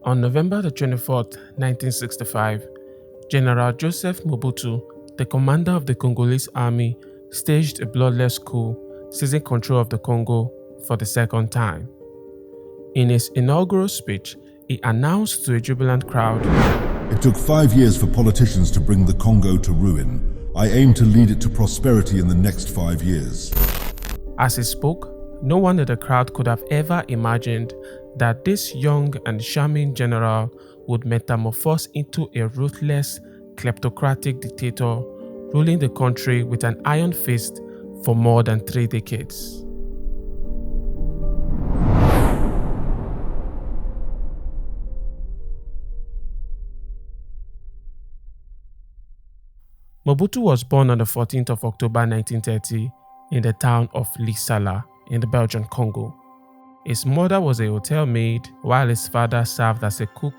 On November the 24th, 1965, General Joseph Mobutu, the commander of the Congolese army, staged a bloodless coup, seizing control of the Congo for the second time. In his inaugural speech, he announced to a jubilant crowd, "It took 5 years for politicians to bring the Congo to ruin. I aim to lead it to prosperity in the next 5 years." As he spoke, no one in the crowd could have ever imagined that this young and charming general would metamorphose into a ruthless, kleptocratic dictator, ruling the country with an iron fist for more than 3 decades. Mobutu was born on the 14th of October 1930 in the town of Lisala in the Belgian Congo. His mother was a hotel maid while his father served as a cook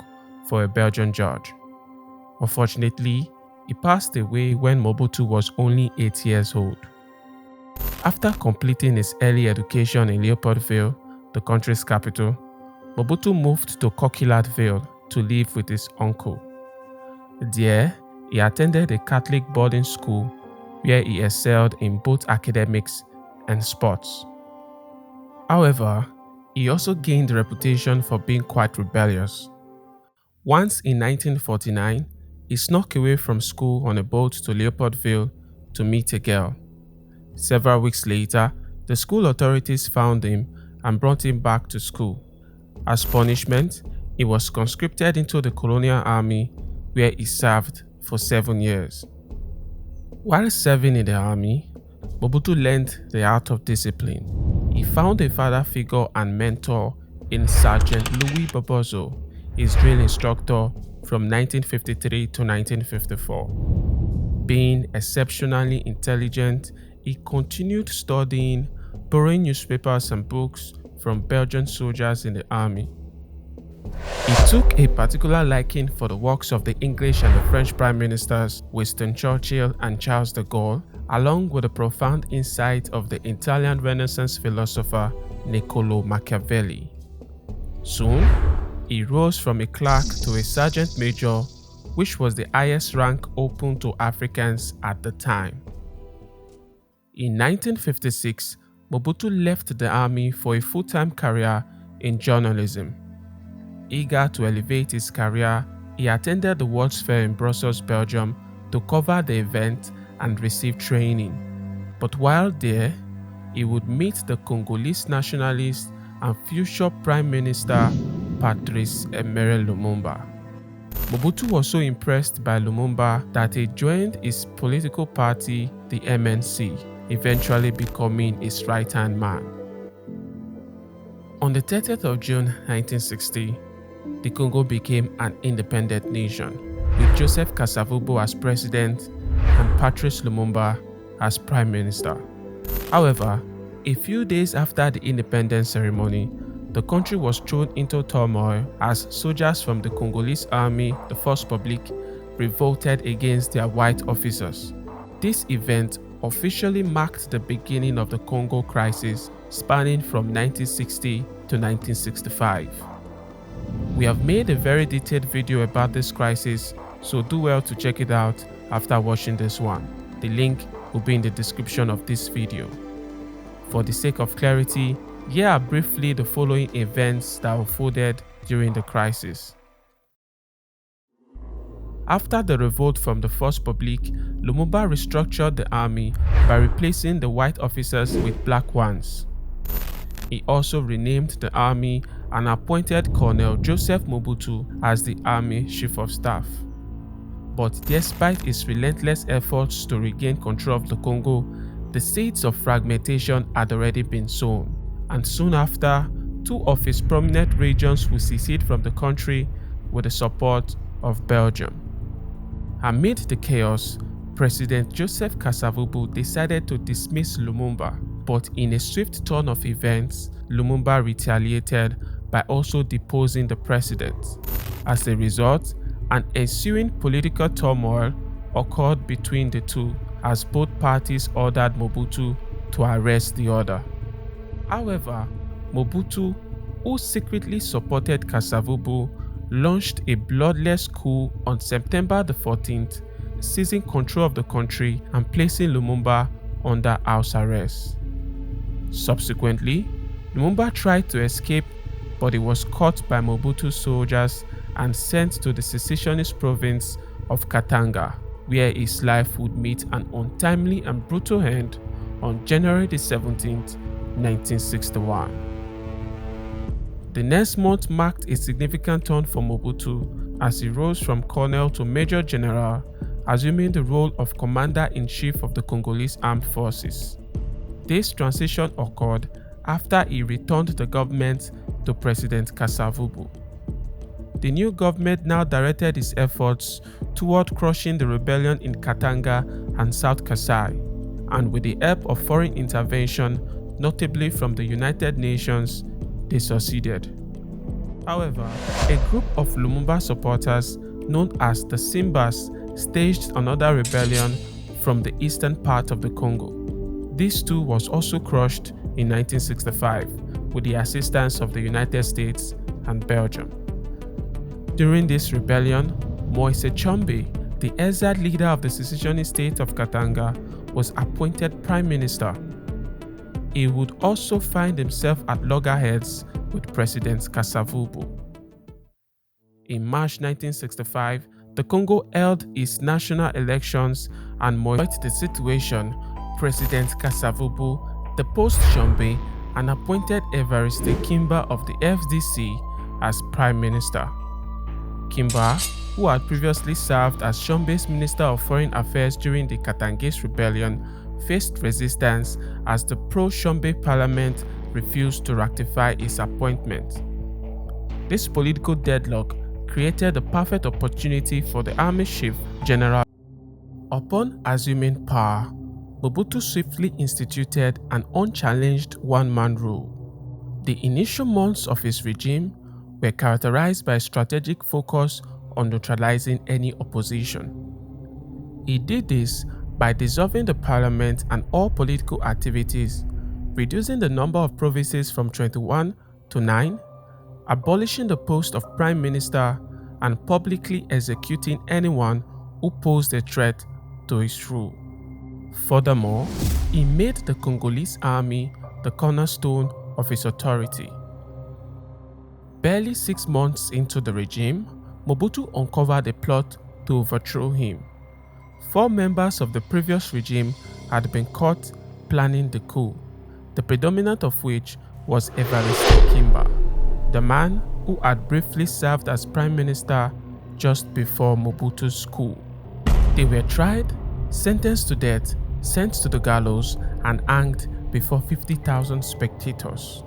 for a Belgian judge. Unfortunately, he passed away when Mobutu was only 8 years old. After completing his early education in Leopoldville, the country's capital, Mobutu moved to Coquilhatville to live with his uncle. There, he attended a Catholic boarding school where he excelled in both academics and sports. However, he also gained a reputation for being quite rebellious. Once in 1949, he snuck away from school on a boat to Leopoldville to meet a girl. Several weeks later, the school authorities found him and brought him back to school. As punishment, he was conscripted into the Colonial army where he served for 7 years. While serving in the army, Mobutu learned the art of discipline. He found a father figure and mentor in Sergeant Louis Bobozo, his drill instructor from 1953 to 1954. Being exceptionally intelligent, he continued studying, borrowing newspapers and books from Belgian soldiers in the army. He took a particular liking for the works of the English and the French prime ministers Winston Churchill and Charles de Gaulle, along with the profound insight of the Italian Renaissance philosopher Niccolò Machiavelli. Soon, he rose from a clerk to a sergeant major, which was the highest rank open to Africans at the time. In 1956, Mobutu left the army for a full-time career in journalism. Eager to elevate his career, he attended the World's Fair in Brussels, Belgium to cover the event and receive training. But while there, he would meet the Congolese nationalist and future Prime Minister Patrice Emery Lumumba. Mobutu was so impressed by Lumumba that he joined his political party, the MNC, eventually becoming his right-hand man. On the 30th of June 1960, the Congo became an independent nation, with Joseph Kasavubu as president and Patrice Lumumba as prime minister. However, a few days after the independence ceremony, the country was thrown into turmoil as soldiers from the Congolese army, the First Republic, revolted against their white officers. This event officially marked the beginning of the Congo crisis, spanning from 1960 to 1965. We have made a very detailed video about this crisis, so do well to check it out after watching this one. The link will be in the description of this video. For the sake of clarity, here are briefly the following events that unfolded during the crisis. After the revolt from the First Republic, Lumumba restructured the army by replacing the white officers with black ones. He also renamed the army and appointed Colonel Joseph Mobutu as the army chief of staff. But despite his relentless efforts to regain control of the Congo, the seeds of fragmentation had already been sown, and soon after, 2 of his prominent regions would secede from the country with the support of Belgium. Amid the chaos, President Joseph Kasavubu decided to dismiss Lumumba, but in a swift turn of events, Lumumba retaliated by also deposing the president. As a result, an ensuing political turmoil occurred between the two as both parties ordered Mobutu to arrest the other. However, Mobutu, who secretly supported Kasavubu, launched a bloodless coup on September the 14th, seizing control of the country and placing Lumumba under house arrest. Subsequently, Lumumba tried to escape, but he was caught by Mobutu soldiers and sent to the secessionist province of Katanga, where his life would meet an untimely and brutal end on January 17th, 1961. The next month marked a significant turn for Mobutu as he rose from colonel to major general, assuming the role of commander-in-chief of the Congolese armed forces. This transition occurred after he returned the government to President Kasavubu. The new government now directed its efforts toward crushing the rebellion in Katanga and South Kasai, and with the help of foreign intervention, notably from the United Nations, they succeeded. However, a group of Lumumba supporters known as the Simbas staged another rebellion from the eastern part of the Congo. This too was also crushed in 1965 with the assistance of the United States and Belgium. During this rebellion, Moise Tshombe, the exiled leader of the secessionist state of Katanga, was appointed prime minister. He would also find himself at loggerheads with President Kasavubu. In March 1965, the Congo held its national elections and Moise the situation, President Kasavubu deposed Tshombe and appointed Evariste Kimba of the FDC as prime minister. Kimba, who had previously served as Tshombe's Minister of Foreign Affairs during the Katangese rebellion, faced resistance as the pro-Tshombe parliament refused to ratify his appointment. This political deadlock created a perfect opportunity for the army chief, General. Upon assuming power, Mobutu swiftly instituted an unchallenged one-man rule. The initial months of his regime were characterized by a strategic focus on neutralizing any opposition. He did this by dissolving the parliament and all political activities, reducing the number of provinces from 21 to 9, abolishing the post of prime minister, and publicly executing anyone who posed a threat to his rule. Furthermore, he made the Congolese army the cornerstone of his authority. Barely 6 months into the regime, Mobutu uncovered a plot to overthrow him. 4 members of the previous regime had been caught planning the coup, the predominant of which was Evariste Kimba, the man who had briefly served as prime minister just before Mobutu's coup. They were tried, sentenced to death, sent to the gallows, and hanged before 50,000 spectators.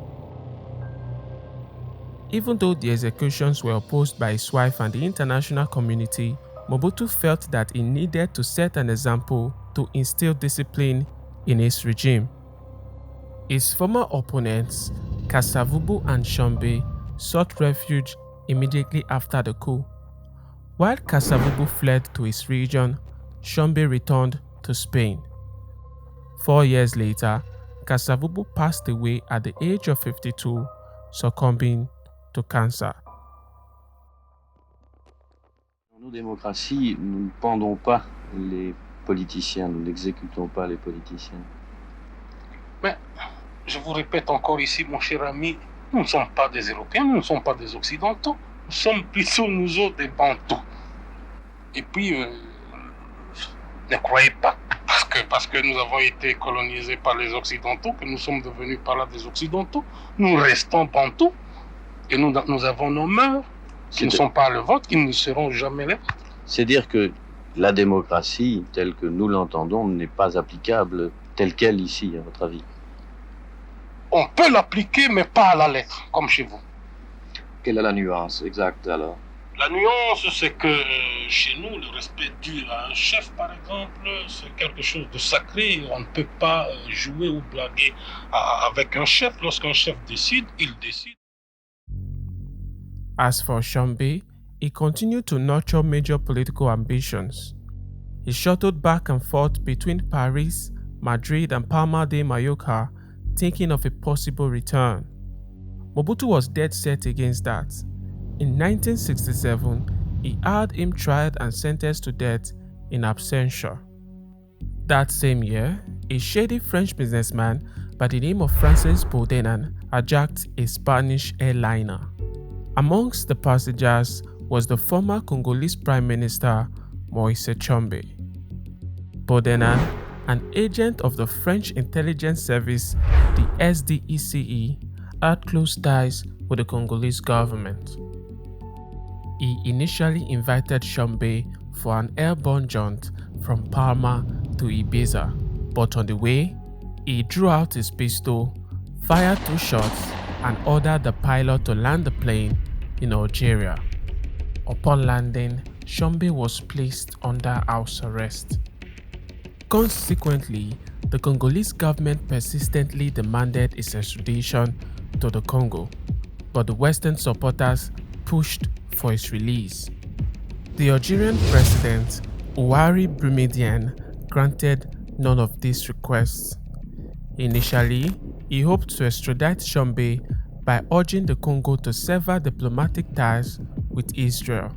Even though the executions were opposed by his wife and the international community, Mobutu felt that he needed to set an example to instill discipline in his regime. His former opponents, Kasavubu and Tshombe, sought refuge immediately after the coup. While Kasavubu fled to his region, Tshombe returned to Spain. 4 years later, Kasavubu passed away at the age of 52, succumbing to cancer. Dans nos démocraties, nous ne pendons pas les politiciens, nous n'exécutons pas les politiciens. Mais, je vous répète encore ici, mon cher ami, nous ne sommes pas des Européens, nous ne sommes pas des Occidentaux, nous sommes plutôt nous autres des Bantous. Et puis, ne croyez pas, parce que nous avons été colonisés par les Occidentaux, que nous sommes devenus par là des Occidentaux, nous restons Bantous, et nous avons nos mœurs, qui ne sont pas le vôtre, qui ne seront jamais les vôtres. C'est dire que la démocratie, telle que nous l'entendons, n'est pas applicable telle qu'elle ici, à votre avis. On peut l'appliquer, mais pas à la lettre, comme chez vous. Quelle est la nuance exacte alors? La nuance, c'est que chez nous, le respect dû à un chef, par exemple, c'est quelque chose de sacré. On ne peut pas jouer ou blaguer avec un chef. Lorsqu'un chef décide, il décide. As for Tshombe, he continued to nurture major political ambitions. He shuttled back and forth between Paris, Madrid, and Palma de Mallorca, thinking of a possible return. Mobutu was dead set against that. In 1967, he had him tried and sentenced to death in absentia. That same year, a shady French businessman by the name of Francis Boldenan hijacked a Spanish airliner. Amongst the passengers was the former Congolese Prime Minister Moise Tshombe. Boldenan, an agent of the French intelligence service, the SDECE, had close ties with the Congolese government. He initially invited Tshombe for an airborne jaunt from Palma to Ibiza, but on the way, he drew out his pistol, fired 2 shots, and ordered the pilot to land the plane in Algeria. Upon landing, Tshombe was placed under house arrest. Consequently, the Congolese government persistently demanded his extradition to the Congo, but the Western supporters pushed for his release. The Algerian president, Ouari Boumediene, granted none of these requests. Initially, he hoped to extradite Tshombe by urging the Congo to sever diplomatic ties with Israel,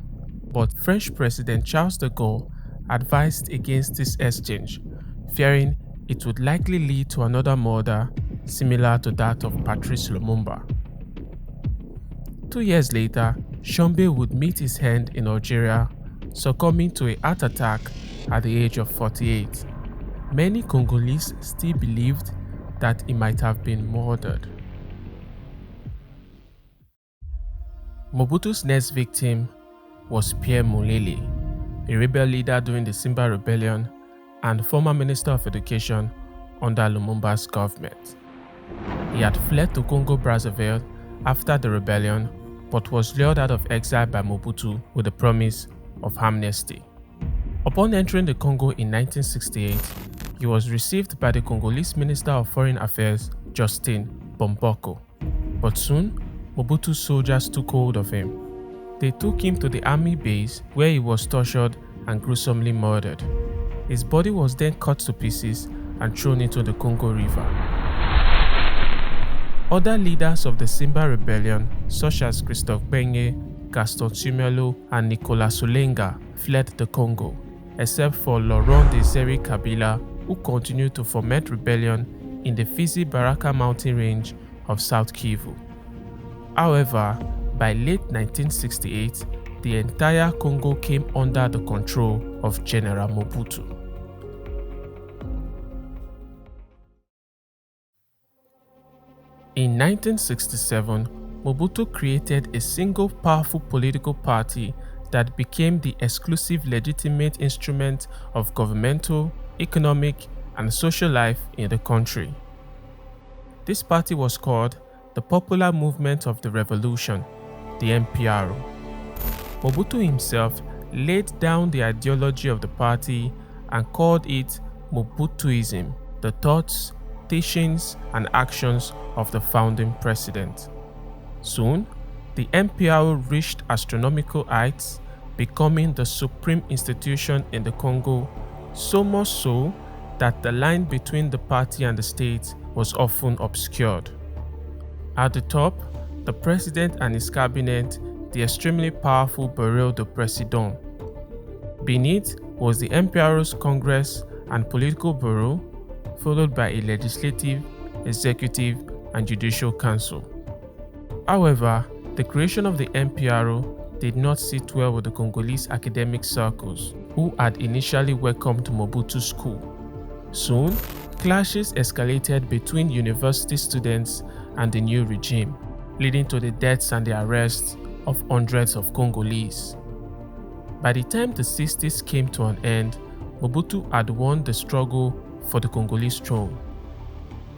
but French President Charles de Gaulle advised against this exchange, fearing it would likely lead to another murder similar to that of Patrice Lumumba. 2 years later, Tshombe would meet his end in Algeria, succumbing to a heart attack at the age of 48. Many Congolese still believed that he might have been murdered. Mobutu's next victim was Pierre Mulele, a rebel leader during the Simba Rebellion and former Minister of Education under Lumumba's government. He had fled to Congo-Brazzaville after the rebellion, but was lured out of exile by Mobutu with the promise of amnesty. Upon entering the Congo in 1968, he was received by the Congolese Minister of Foreign Affairs, Justin Bomboko. But soon, Mobutu's soldiers took hold of him. They took him to the army base where he was tortured and gruesomely murdered. His body was then cut to pieces and thrown into the Congo River. Other leaders of the Simba Rebellion, such as Christophe Benye, Gaston Tumelo, and Nicolas Solenga, fled the Congo, except for Laurent Desire Kabila, who continued to foment rebellion in the Fizi-Baraka mountain range of South Kivu. However, by late 1968, the entire Congo came under the control of General Mobutu. In 1967, Mobutu created a single powerful political party that became the exclusive legitimate instrument of governmental, economic, and social life in the country. This party was called the Popular Movement of the Revolution, the MPRO. Mobutu himself laid down the ideology of the party and called it Mobutuism, the thoughts, teachings, and actions of the founding president. Soon, the MPRO reached astronomical heights, becoming the supreme institution in the Congo, so much so that the line between the party and the state was often obscured. At the top, the president and his cabinet, the extremely powerful Bureau du Président. Beneath was the MPRO's Congress and Political Bureau, followed by a legislative, executive, and judicial council. However, the creation of the MPRO did not sit well with the Congolese academic circles, who had initially welcomed Mobutu's coup. Soon, clashes escalated between university students and the new regime, leading to the deaths and the arrests of hundreds of Congolese. By the time the 60s came to an end, Mobutu had won the struggle for the Congolese throne.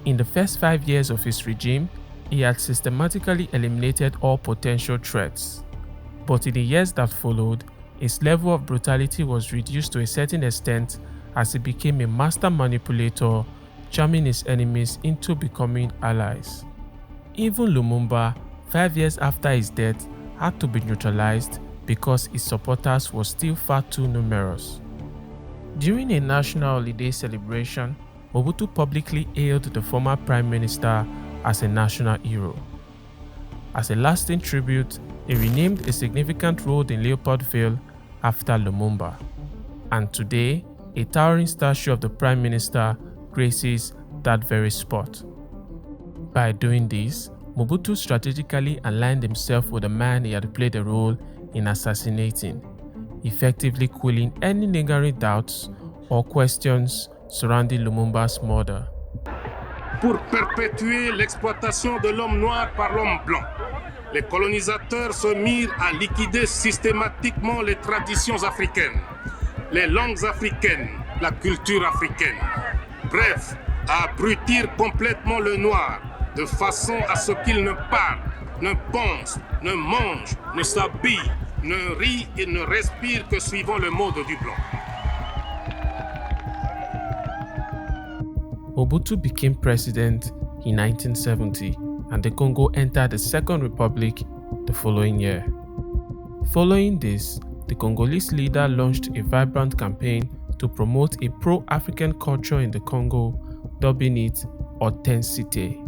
In the first 5 years of his regime, he had systematically eliminated all potential threats. But in the years that followed, his level of brutality was reduced to a certain extent as he became a master manipulator, charming his enemies into becoming allies. Even Lumumba, 5 years after his death, had to be neutralized because his supporters were still far too numerous. During a national holiday celebration, Mobutu publicly hailed the former prime minister as a national hero. As a lasting tribute, He renamed a significant road in Leopoldville after Lumumba, and today a towering statue of the Prime Minister graces that very spot. By doing this, Mobutu strategically aligned himself with the man he had played a role in assassinating, effectively quelling any lingering doubts or questions surrounding Lumumba's murder. Pour perpétuer l'exploitation de l'homme noir par l'homme blanc, les colonisateurs se mirent à liquider systématiquement les traditions africaines, les langues africaines, la culture africaine. Bref, à abrutir complètement le noir, de façon à ce qu'il ne parle, ne pense, ne mange, ne s'habille, ne rit et ne respire que suivant le mode du blanc. Mobutu became president in 1970, and the Congo entered the Second Republic the following year. Following this, the Congolese leader launched a vibrant campaign to promote a pro-African culture in the Congo, dubbing it Atrocity.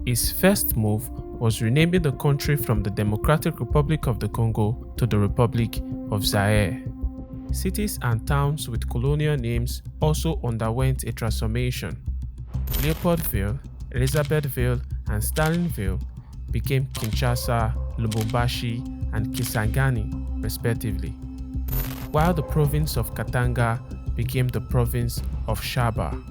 His first move was renaming the country from the Democratic Republic of the Congo to the Republic of Zaire. Cities and towns with colonial names also underwent a transformation. Leopoldville, Elizabethville, and Stalinville became Kinshasa, Lubumbashi, and Kisangani, respectively, while the province of Katanga became the province of Shaba.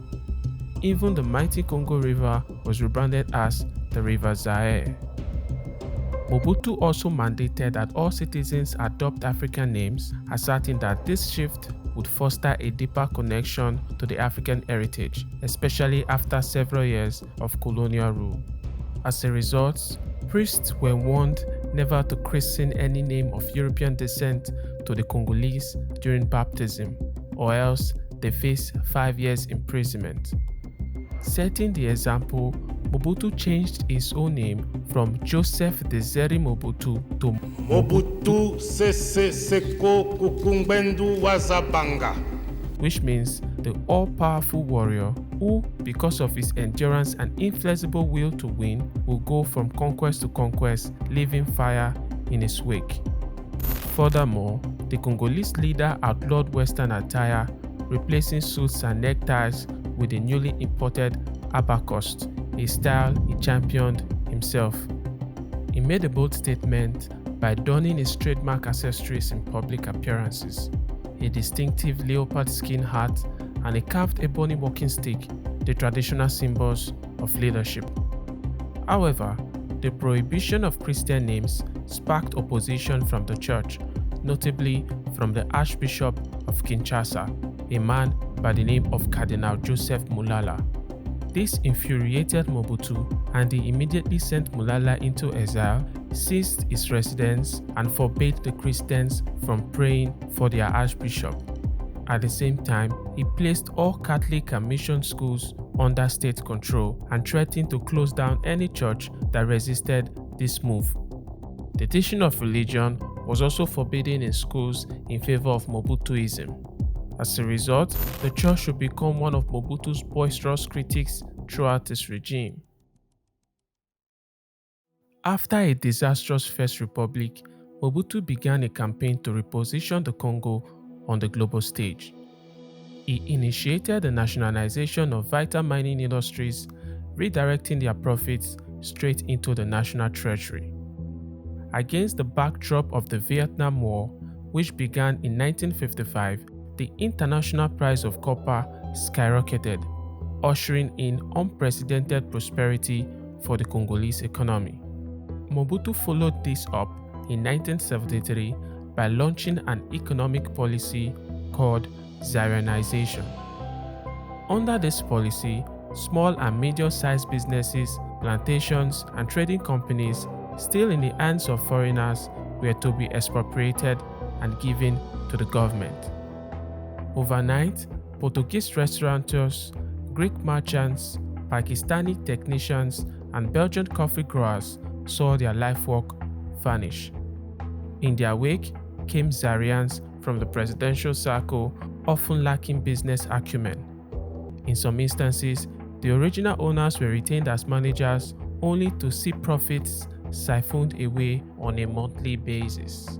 Even the mighty Congo River was rebranded as the River Zaire. Mobutu also mandated that all citizens adopt African names, asserting that this shift would foster a deeper connection to the African heritage, especially after several years of colonial rule. As a result, priests were warned never to christen any name of European descent to the Congolese during baptism, or else they face 5 years imprisonment. Setting the example, Mobutu changed his own name from Joseph Desire Mobutu to Mobutu Sese Seko Kukumbendu Wazabanga, which means the all-powerful warrior who, because of his endurance and inflexible will to win, will go from conquest to conquest, leaving fire in his wake. Furthermore, the Congolese leader outlawed Western attire, replacing suits and neckties with the newly imported abacus, a style he championed himself. He made a bold statement by donning his trademark accessories in public appearances, a distinctive leopard skin hat and a carved ebony walking stick, the traditional symbols of leadership. However, the prohibition of Christian names sparked opposition from the church, notably from the Archbishop of Kinshasa, a man by the name of Cardinal Joseph Mulala. This infuriated Mobutu, and he immediately sent Mulala into exile, seized his residence, and forbade the Christians from praying for their archbishop. At the same time, he placed all Catholic and mission schools under state control and threatened to close down any church that resisted this move. The teaching of religion was also forbidden in schools in favor of Mobutuism. As a result, the church would become one of Mobutu's boisterous critics throughout his regime. After a disastrous First Republic, Mobutu began a campaign to reposition the Congo on the global stage. He initiated the nationalization of vital mining industries, redirecting their profits straight into the national treasury. Against the backdrop of the Vietnam War, which began in 1955, the international price of copper skyrocketed, ushering in unprecedented prosperity for the Congolese economy. Mobutu followed this up in 1973 by launching an economic policy called Zairianization. Under this policy, small and medium-sized businesses, plantations, and trading companies still in the hands of foreigners were to be expropriated and given to the government. Overnight, Portuguese restaurateurs, Greek merchants, Pakistani technicians, and Belgian coffee growers saw their lifework vanish. In their wake came Zairians from the presidential circle, often lacking business acumen. In some instances, the original owners were retained as managers only to see profits siphoned away on a monthly basis.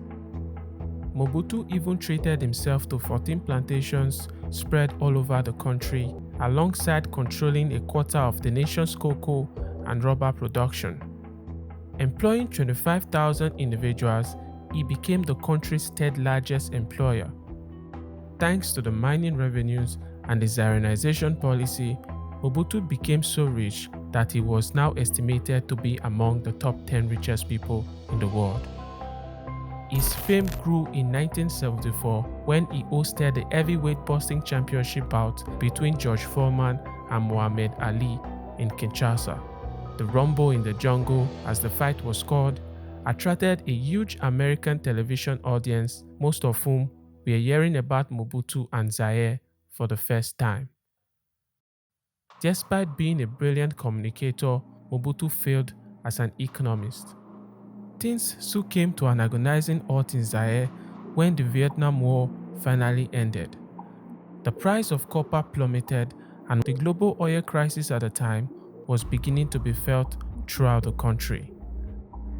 Mobutu even treated himself to 14 plantations spread all over the country, alongside controlling a quarter of the nation's cocoa and rubber production. Employing 25,000 individuals, he became the country's third largest employer. Thanks to the mining revenues and the Zairianization policy, Mobutu became so rich that he was now estimated to be among the top 10 richest people in the world. His fame grew in 1974 when he hosted the heavyweight boxing championship bout between George Foreman and Muhammad Ali in Kinshasa. The Rumble in the Jungle, as the fight was called, attracted a huge American television audience, most of whom were hearing about Mobutu and Zaire for the first time. Despite being a brilliant communicator, Mobutu failed as an economist. Things soon came to an agonizing halt in Zaire when the Vietnam War finally ended. The price of copper plummeted, and the global oil crisis at the time was beginning to be felt throughout the country.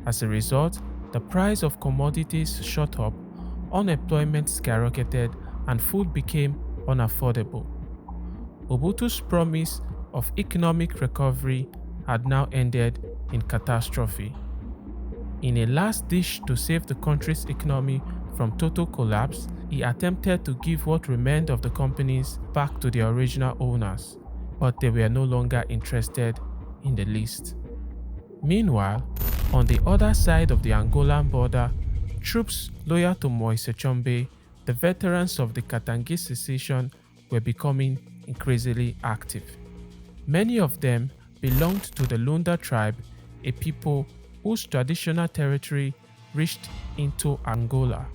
As a result, the price of commodities shot up, unemployment skyrocketed, and food became unaffordable. Mobutu's promise of economic recovery had now ended in catastrophe. In a last dish to save the country's economy from total collapse, he attempted to give what remained of the companies back to their original owners, but they were no longer interested in the least. Meanwhile, on the other side of the Angolan border, troops loyal to Moise Tshombe, the veterans of the Katanga secession, were becoming increasingly active. Many of them belonged to the Lunda tribe, a people whose traditional territory reached into Angola.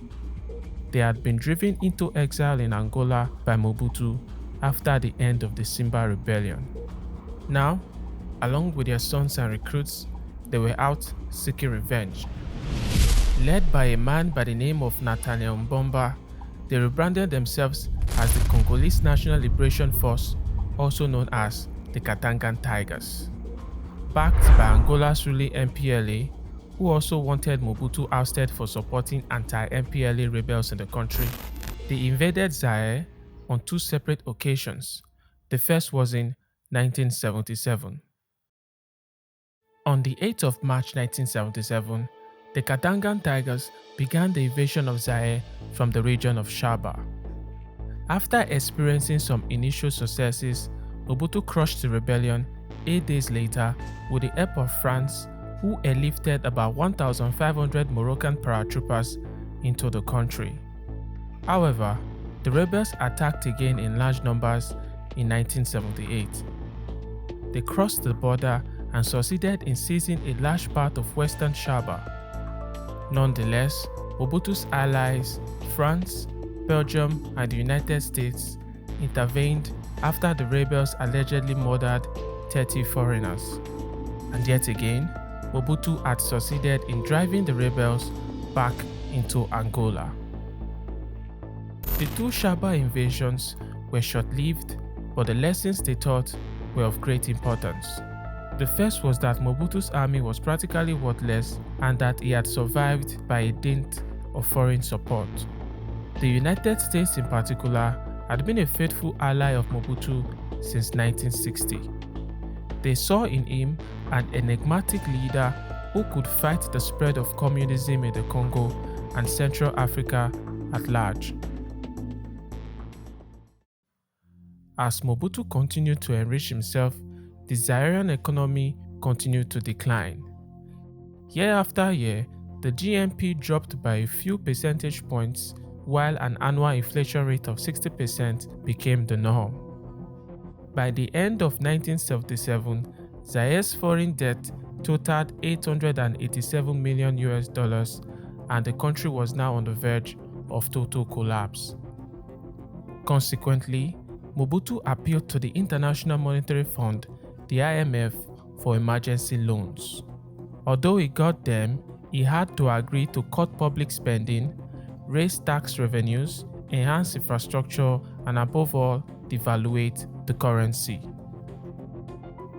They had been driven into exile in Angola by Mobutu after the end of the Simba rebellion. Now, along with their sons and recruits, they were out seeking revenge. Led by a man by the name of Nathaniel Mbomba, they rebranded themselves as the Congolese National Liberation Force, also known as the Katangan Tigers. Backed by Angola's ruling MPLA, who also wanted Mobutu ousted for supporting anti-MPLA rebels in the country, they invaded Zaire on two separate occasions. The first was in 1977. On the 8th of March 1977, the Katangan Tigers began the invasion of Zaire from the region of Shaba. After experiencing some initial successes, Mobutu crushed the rebellion 8 days later with the help of France, who airlifted about 1,500 Moroccan paratroopers into the country. However, the rebels attacked again in large numbers in 1978. They crossed the border and succeeded in seizing a large part of western Shaba. Nonetheless, Mobutu's allies, France, Belgium, and the United States, intervened after the rebels allegedly murdered 30 foreigners. And yet again, Mobutu had succeeded in driving the rebels back into Angola. The two Shaba invasions were short-lived, but the lessons they taught were of great importance. The first was that Mobutu's army was practically worthless and that he had survived by a dint of foreign support. The United States in particular had been a faithful ally of Mobutu since 1960. They saw in him an enigmatic leader who could fight the spread of communism in the Congo and Central Africa at large. As Mobutu continued to enrich himself, the Zairian economy continued to decline. Year after year, the GNP dropped by a few percentage points, while an annual inflation rate of 60% became the norm. By the end of 1977, Zaire's foreign debt totaled $887 million, and the country was now on the verge of total collapse. Consequently, Mobutu appealed to the International Monetary Fund, the IMF, for emergency loans. Although he got them, he had to agree to cut public spending, raise tax revenues, enhance infrastructure, and above all, devaluate the currency.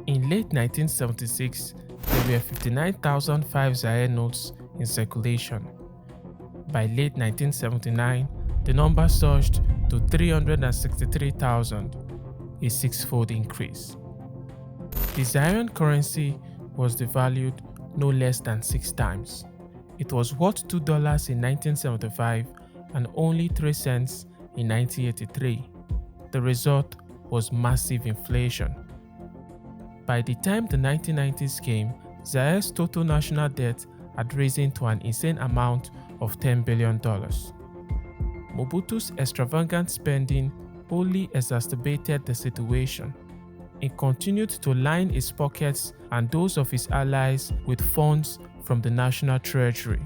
In late 1976, There were 59,005 Zaire notes in circulation. By late 1979, the number surged to 363,000, a six-fold increase. The Zairian currency was devalued no less than 6 times. It was worth $2 in 1975 and only 3 cents in 1983. The result was massive inflation. By the time the 1990s came, Zaire's total national debt had risen to an insane amount of $10 billion. Mobutu's extravagant spending only exacerbated the situation. He continued to line his pockets and those of his allies with funds from the national treasury.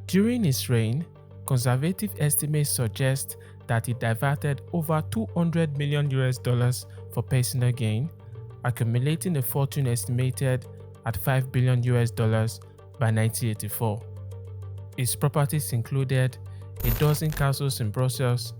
During his reign, conservative estimates suggest that he diverted over $200 million for personal gain, accumulating a fortune estimated at $5 billion by 1984. His properties included a dozen castles in Brussels,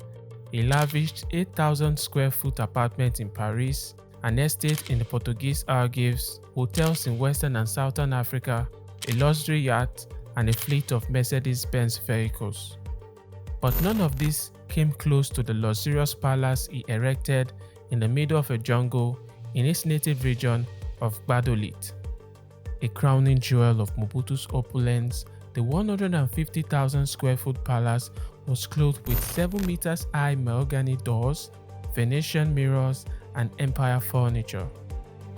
a lavish 8,000 square foot apartment in Paris, an estate in the Portuguese Algarves, hotels in Western and Southern Africa, a luxury yacht, and a fleet of Mercedes-Benz vehicles. But none of this came close to the luxurious palace he erected in the middle of a jungle in his native region of Gbadolit. A crowning jewel of Mobutu's opulence, the 150,000 square foot palace was clothed with 7 meters high mahogany doors, Venetian mirrors, and empire furniture.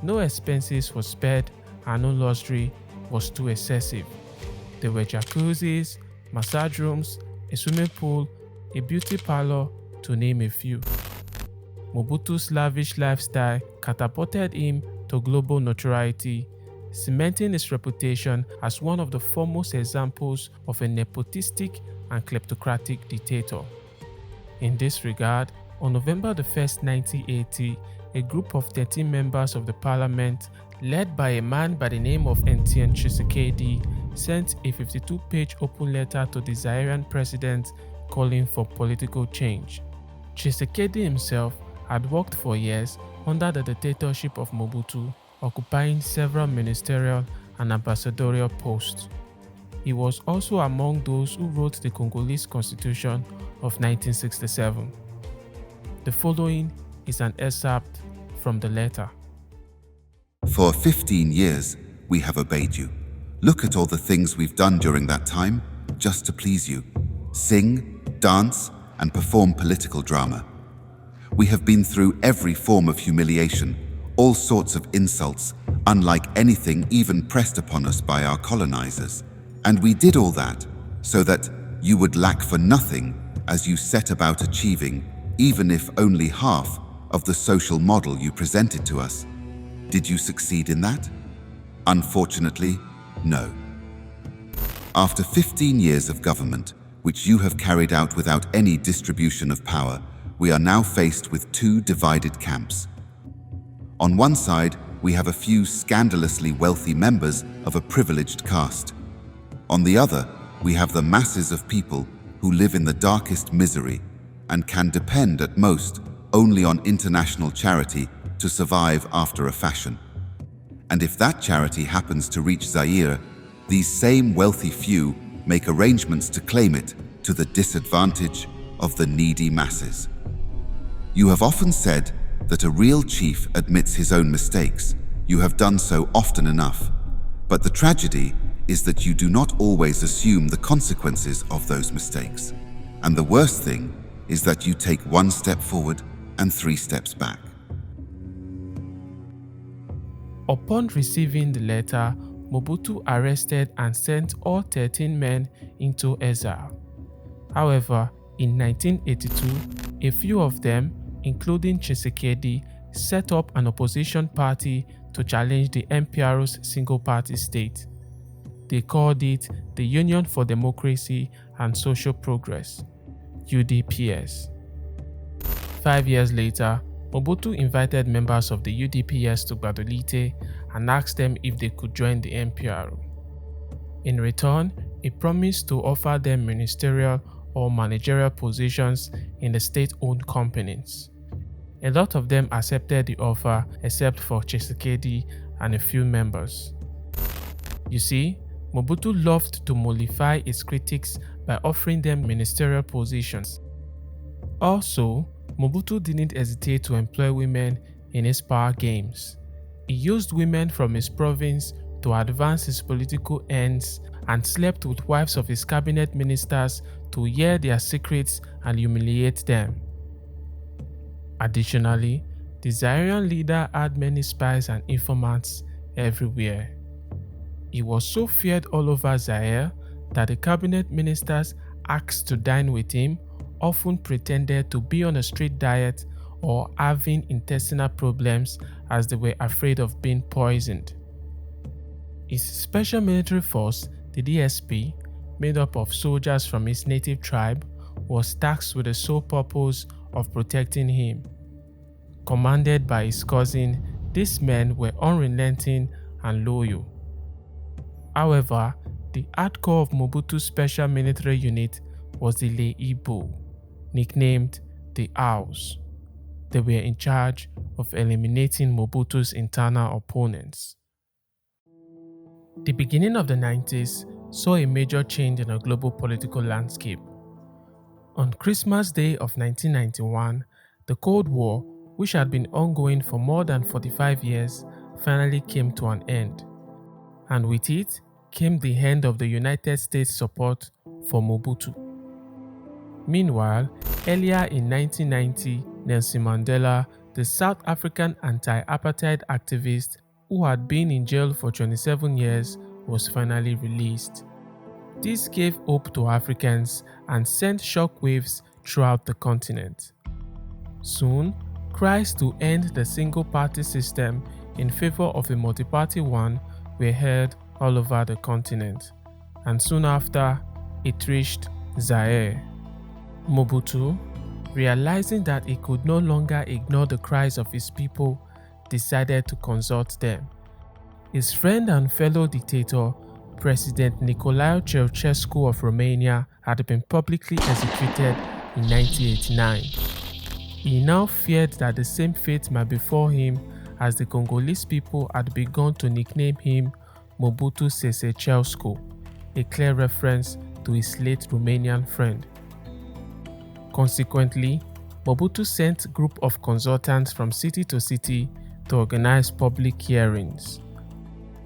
No expenses were spared and no luxury was too excessive. There were jacuzzis, massage rooms, a swimming pool, a beauty parlor, to name a few. Mobutu's lavish lifestyle catapulted him to global notoriety, cementing his reputation as one of the foremost examples of a nepotistic and kleptocratic dictator. In this regard, on November 1, 1980, a group of 13 members of the parliament, led by a man by the name of Etienne Tshisekedi, sent a 52-page open letter to the Zairian president calling for political change. Tshisekedi himself had worked for years under the dictatorship of Mobutu, occupying several ministerial and ambassadorial posts. He was also among those who wrote the Congolese Constitution of 1967. The following is an excerpt from the letter. For 15 years, we have obeyed you. Look at all the things we've done during that time, just to please you. Sing, dance, and perform political drama. We have been through every form of humiliation, all sorts of insults, unlike anything even pressed upon us by our colonizers. And we did all that so that you would lack for nothing as you set about achieving, even if only half, of the social model you presented to us. Did you succeed in that? Unfortunately, no. After 15 years of government, which you have carried out without any distribution of power, we are now faced with 2 divided camps. On one side, we have a few scandalously wealthy members of a privileged caste. On the other, we have the masses of people who live in the darkest misery and can depend at most only on international charity to survive after a fashion. And if that charity happens to reach Zaire, these same wealthy few make arrangements to claim it to the disadvantage of the needy masses. You have often said that a real chief admits his own mistakes. You have done so often enough. But the tragedy is that you do not always assume the consequences of those mistakes. And the worst thing is that you take 1 step forward and 3 steps back. Upon receiving the letter, Mobutu arrested and sent all 13 men into exile. However, in 1982, a few of them, including Tshisekedi, set up an opposition party to challenge the MPRO's single-party state. They called it the Union for Democracy and Social Progress, UDPS. 5 years later, Mobutu invited members of the UDPS to Gbadolite and asked them if they could join the MPRO. In return, he promised to offer them ministerial or managerial positions in the state-owned companies. A lot of them accepted the offer except for Tshisekedi and a few members. You see, Mobutu loved to mollify his critics by offering them ministerial positions. Also, Mobutu didn't hesitate to employ women in his power games. He used women from his province to advance his political ends and slept with wives of his cabinet ministers to hear their secrets and humiliate them. Additionally, the Zairian leader had many spies and informants everywhere. He was so feared all over Zaire that the cabinet ministers asked to dine with him often pretended to be on a strict diet or having intestinal problems as they were afraid of being poisoned. His special military force, the DSP, made up of soldiers from his native tribe, was tasked with the sole purpose of protecting him. Commanded by his cousin, these men were unrelenting and loyal. However, the hardcore of Mobutu's special military unit was the Leibo, nicknamed the Owls. They were in charge of eliminating Mobutu's internal opponents. The beginning of the 90s saw a major change in the global political landscape. On Christmas Day of 1991, the Cold War, which had been ongoing for more than 45 years, finally came to an end. And with it came the end of the United States' support for Mobutu. Meanwhile, earlier in 1990, Nelson Mandela, the South African anti-apartheid activist who had been in jail for 27 years, was finally released. This gave hope to Africans and sent shockwaves throughout the continent. Soon, cries to end the single-party system in favor of a multi-party one were heard all over the continent, and soon after, it reached Zaire. Mobutu, realizing that he could no longer ignore the cries of his people, decided to consult them. His friend and fellow dictator, President Nicolae Ceausescu of Romania, had been publicly executed in 1989. He now feared that the same fate might befall him, as the Congolese people had begun to nickname him Mobutu Sese Seko, a clear reference to his late Romanian friend. Consequently, Mobutu sent a group of consultants from city to city to organize public hearings.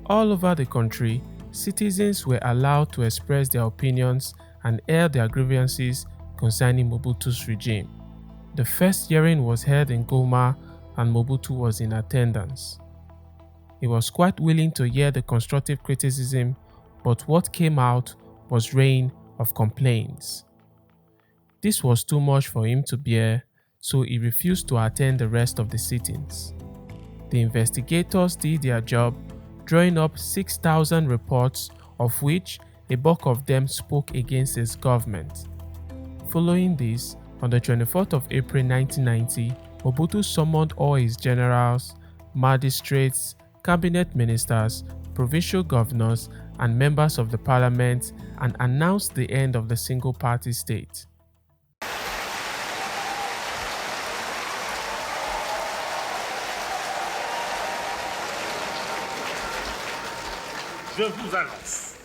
All over the country, citizens were allowed to express their opinions and air their grievances concerning Mobutu's regime. The first hearing was held in Goma and Mobutu was in attendance. He was quite willing to hear the constructive criticism, but what came out was rain of complaints. This was too much for him to bear, so he refused to attend the rest of the sittings. The investigators did their job, drawing up 6,000 reports, of which a bulk of them spoke against his government. Following this, on the 24th of April 1990, Mobutu summoned all his generals, magistrates, cabinet ministers, provincial governors, and members of the parliament and announced the end of the single-party state. Je vous annonce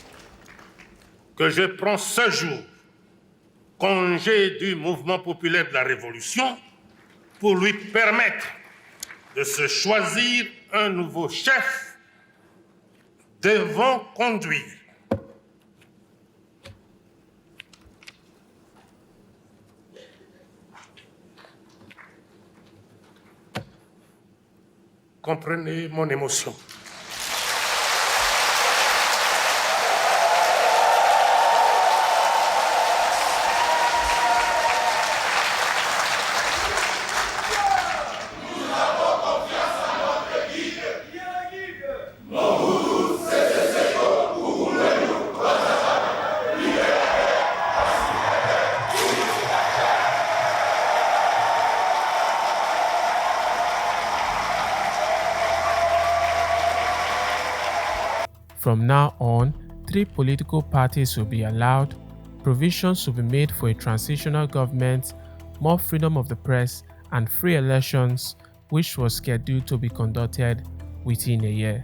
que je prends ce jour congé du mouvement populaire de la Révolution pour lui permettre de se choisir un nouveau chef devant conduire. Comprenez mon émotion. From now on, 3 political parties will be allowed, provisions will be made for a transitional government, more freedom of the press, and free elections, which was scheduled to be conducted within a year.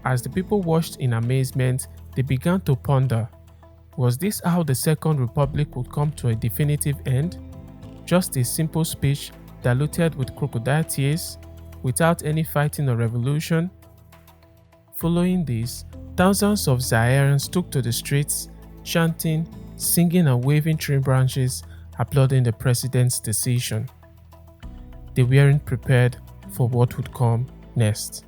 As the people watched in amazement, they began to ponder, was this how the Second Republic would come to a definitive end? Just a simple speech diluted with crocodile tears, without any fighting or revolution? Following this, thousands of Zairians took to the streets, chanting, singing and waving tree branches, applauding the president's decision. They weren't prepared for what would come next.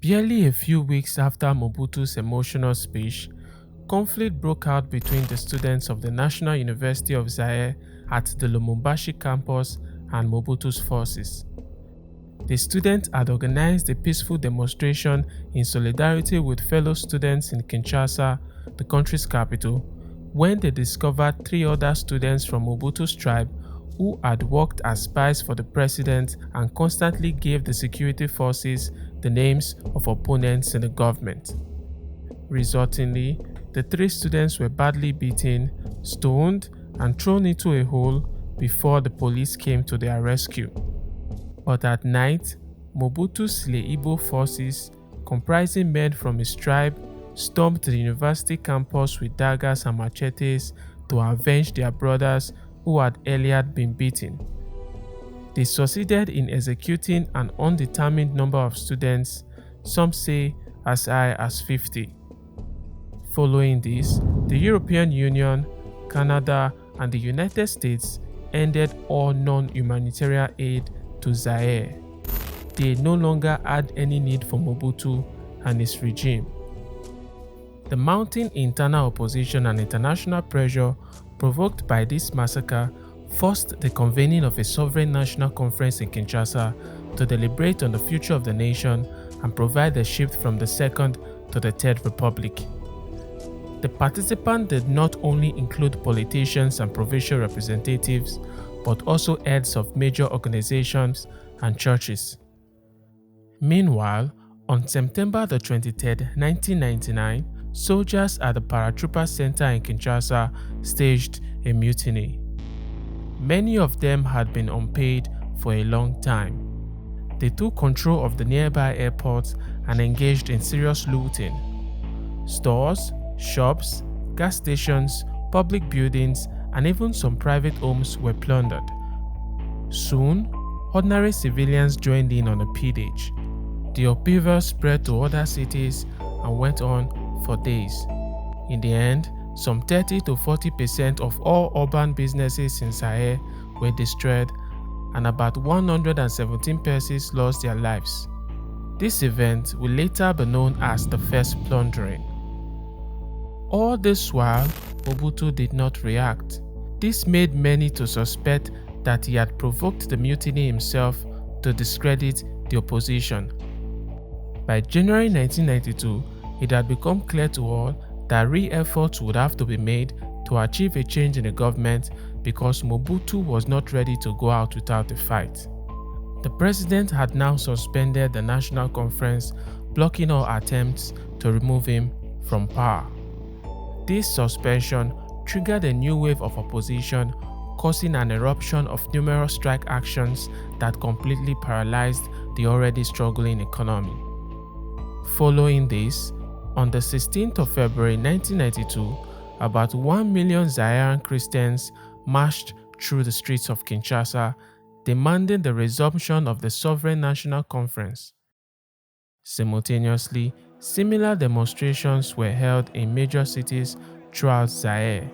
Barely a few weeks after Mobutu's emotional speech, conflict broke out between the students of the National University of Zaire at the Lumumbashi campus and Mobutu's forces. The students had organized a peaceful demonstration in solidarity with fellow students in Kinshasa, the country's capital, when they discovered 3 other students from Mobutu's tribe who had worked as spies for the president and constantly gave the security forces the names of opponents in the government. Resultingly, the 3 students were badly beaten, stoned, and thrown into a hole before the police came to their rescue. But at night, Mobutu's Leibo forces, comprising men from his tribe, stormed the university campus with daggers and machetes to avenge their brothers who had earlier been beaten. They succeeded in executing an undetermined number of students, some say as high as 50. Following this, the European Union, Canada, and the United States ended all non-humanitarian aid to Zaire. They no longer had any need for Mobutu and his regime. The mounting internal opposition and international pressure provoked by this massacre forced the convening of a sovereign national conference in Kinshasa to deliberate on the future of the nation and provide a shift from the Second to the Third Republic. The participants did not only include politicians and provincial representatives, but also heads of major organizations and churches. Meanwhile, on September 23, 1999, soldiers at the Paratrooper Center in Kinshasa staged a mutiny. Many of them had been unpaid for a long time. They took control of the nearby airport and engaged in serious looting. Stores, shops, gas stations, public buildings, and even some private homes were plundered. Soon, ordinary civilians joined in on the pillage. The upheaval spread to other cities and went on for days. In the end, some 30 to 40% of all urban businesses in Zaire were destroyed, and about 117 persons lost their lives. This event will later be known as the First Plundering. All this while, Mobutu did not react. This made many to suspect that he had provoked the mutiny himself to discredit the opposition. By January 1992, it had become clear to all that real efforts would have to be made to achieve a change in the government because Mobutu was not ready to go out without a fight. The president had now suspended the national conference, blocking all attempts to remove him from power. This suspension triggered a new wave of opposition, causing an eruption of numerous strike actions that completely paralyzed the already struggling economy. Following this, on the 16th of February 1992, about 1 million Zairean Christians marched through the streets of Kinshasa, demanding the resumption of the Sovereign National Conference. Simultaneously, similar demonstrations were held in major cities throughout Zaire.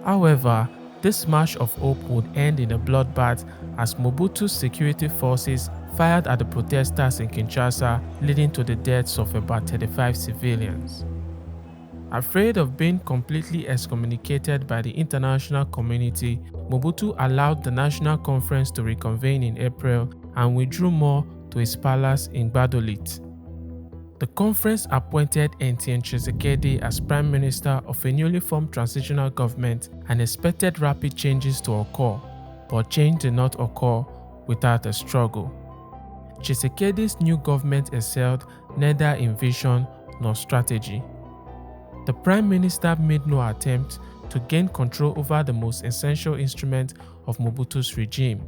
However, this march of hope would end in a bloodbath as Mobutu's security forces fired at the protesters in Kinshasa, leading to the deaths of about 35 civilians. Afraid of being completely excommunicated by the international community, Mobutu allowed the National Conference to reconvene in April and withdrew more to his palace in Badolit. The conference appointed Etienne Tshisekedi as Prime Minister of a newly formed transitional government and expected rapid changes to occur, but change did not occur without a struggle. Tshisekedi's new government excelled neither in vision nor strategy. The Prime Minister made no attempt to gain control over the most essential instrument of Mobutu's regime,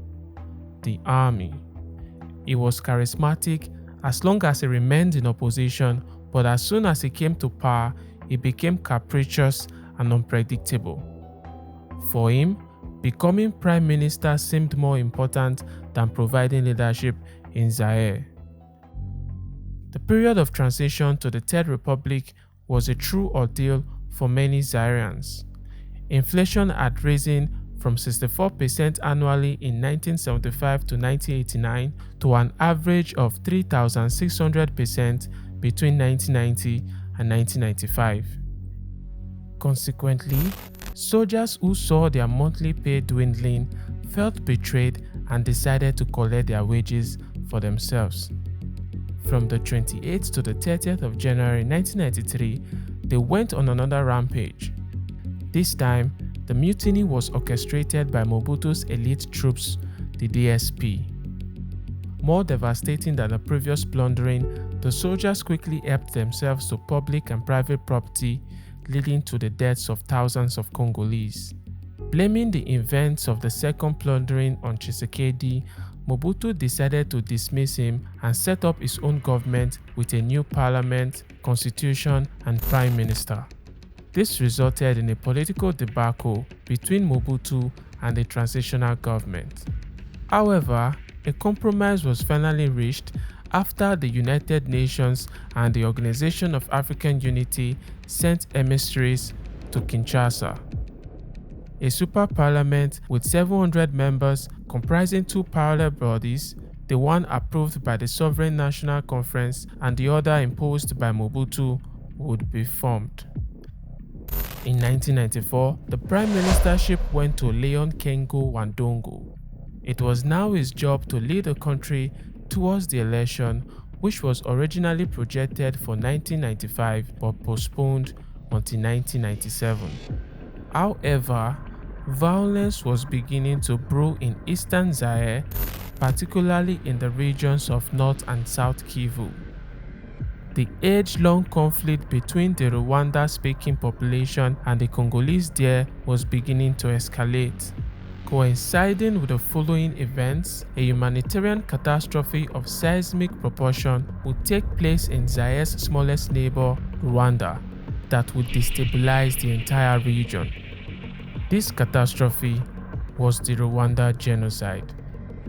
the army. He was charismatic as long as he remained in opposition, but as soon as he came to power, he became capricious and unpredictable. For him, becoming prime minister seemed more important than providing leadership in Zaire. The period of transition to the Third Republic was a true ordeal for many Zairians. Inflation had risen from 64% annually in 1975 to 1989 to an average of 3,600% between 1990 and 1995. Consequently, soldiers who saw their monthly pay dwindling felt betrayed and decided to collect their wages for themselves. From the 28th to the 30th of January 1993, they went on another rampage. This time, the mutiny was orchestrated by Mobutu's elite troops, the DSP. More devastating than the previous plundering, the soldiers quickly helped themselves to public and private property, leading to the deaths of thousands of Congolese. Blaming the events of the second plundering on Tshisekedi, Mobutu decided to dismiss him and set up his own government with a new parliament, constitution, and prime minister. This resulted in a political debacle between Mobutu and the transitional government. However, a compromise was finally reached after the United Nations and the Organization of African Unity sent emissaries to Kinshasa. A super parliament with 700 members comprising two parallel bodies, the one approved by the Sovereign National Conference and the other imposed by Mobutu, would be formed. In 1994, the prime ministership went to Leon Kengo Wandongo. It was now his job to lead the country towards the election, which was originally projected for 1995 but postponed until 1997. However, violence was beginning to brew in eastern Zaire, particularly in the regions of North and South Kivu. The age-long conflict between the Rwanda-speaking population and the Congolese there was beginning to escalate. Coinciding with the following events, a humanitarian catastrophe of seismic proportion would take place in Zaire's smallest neighbor, Rwanda, that would destabilize the entire region. This catastrophe was the Rwanda genocide,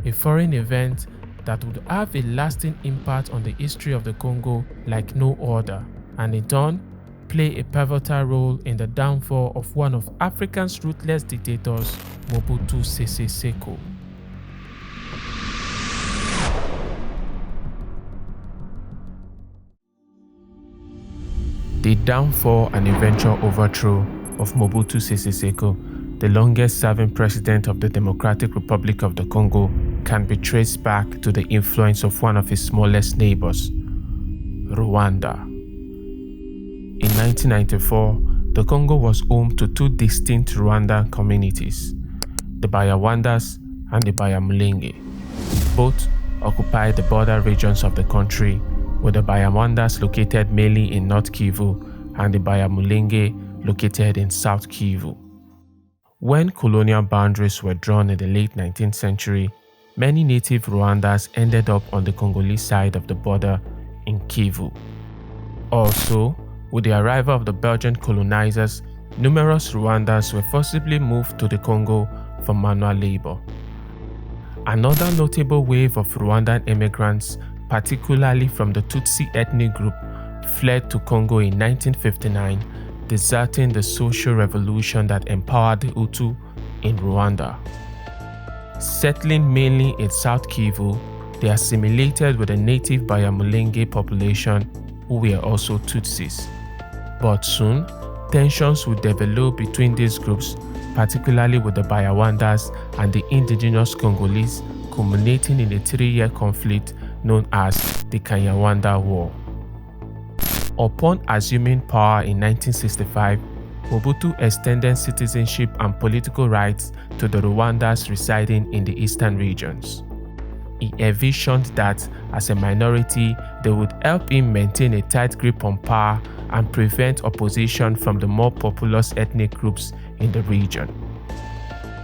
a foreign event that would have a lasting impact on the history of the Congo like no other, and in turn, play a pivotal role in the downfall of one of Africa's ruthless dictators, Mobutu Sese Seko. The downfall and eventual overthrow of Mobutu Sese Seko, the longest-serving president of the Democratic Republic of the Congo, can be traced back to the influence of one of his smallest neighbors, Rwanda. In 1994, the Congo was home to two distinct Rwandan communities, the Banyawandas and the Banyamulenge. Both occupied the border regions of the country, with the Banyawandas located mainly in North Kivu and the Banyamulenge located in South Kivu. When colonial boundaries were drawn in the late 19th century, many native Rwandans ended up on the Congolese side of the border in Kivu. Also, with the arrival of the Belgian colonizers, numerous Rwandans were forcibly moved to the Congo for manual labor. Another notable wave of Rwandan immigrants, particularly from the Tutsi ethnic group, fled to Congo in 1959, deserting the social revolution that empowered the Hutu in Rwanda. Settling mainly in South Kivu, they assimilated with the native Banyamulenge population, who were also Tutsis. But soon, tensions would develop between these groups, particularly with the Banyawandas and the indigenous Congolese, culminating in a 3-year conflict known as the Kanyawanda War. Upon assuming power in 1965, Mobutu extended citizenship and political rights to the Rwandans residing in the eastern regions. He envisioned that, as a minority, they would help him maintain a tight grip on power and prevent opposition from the more populous ethnic groups in the region.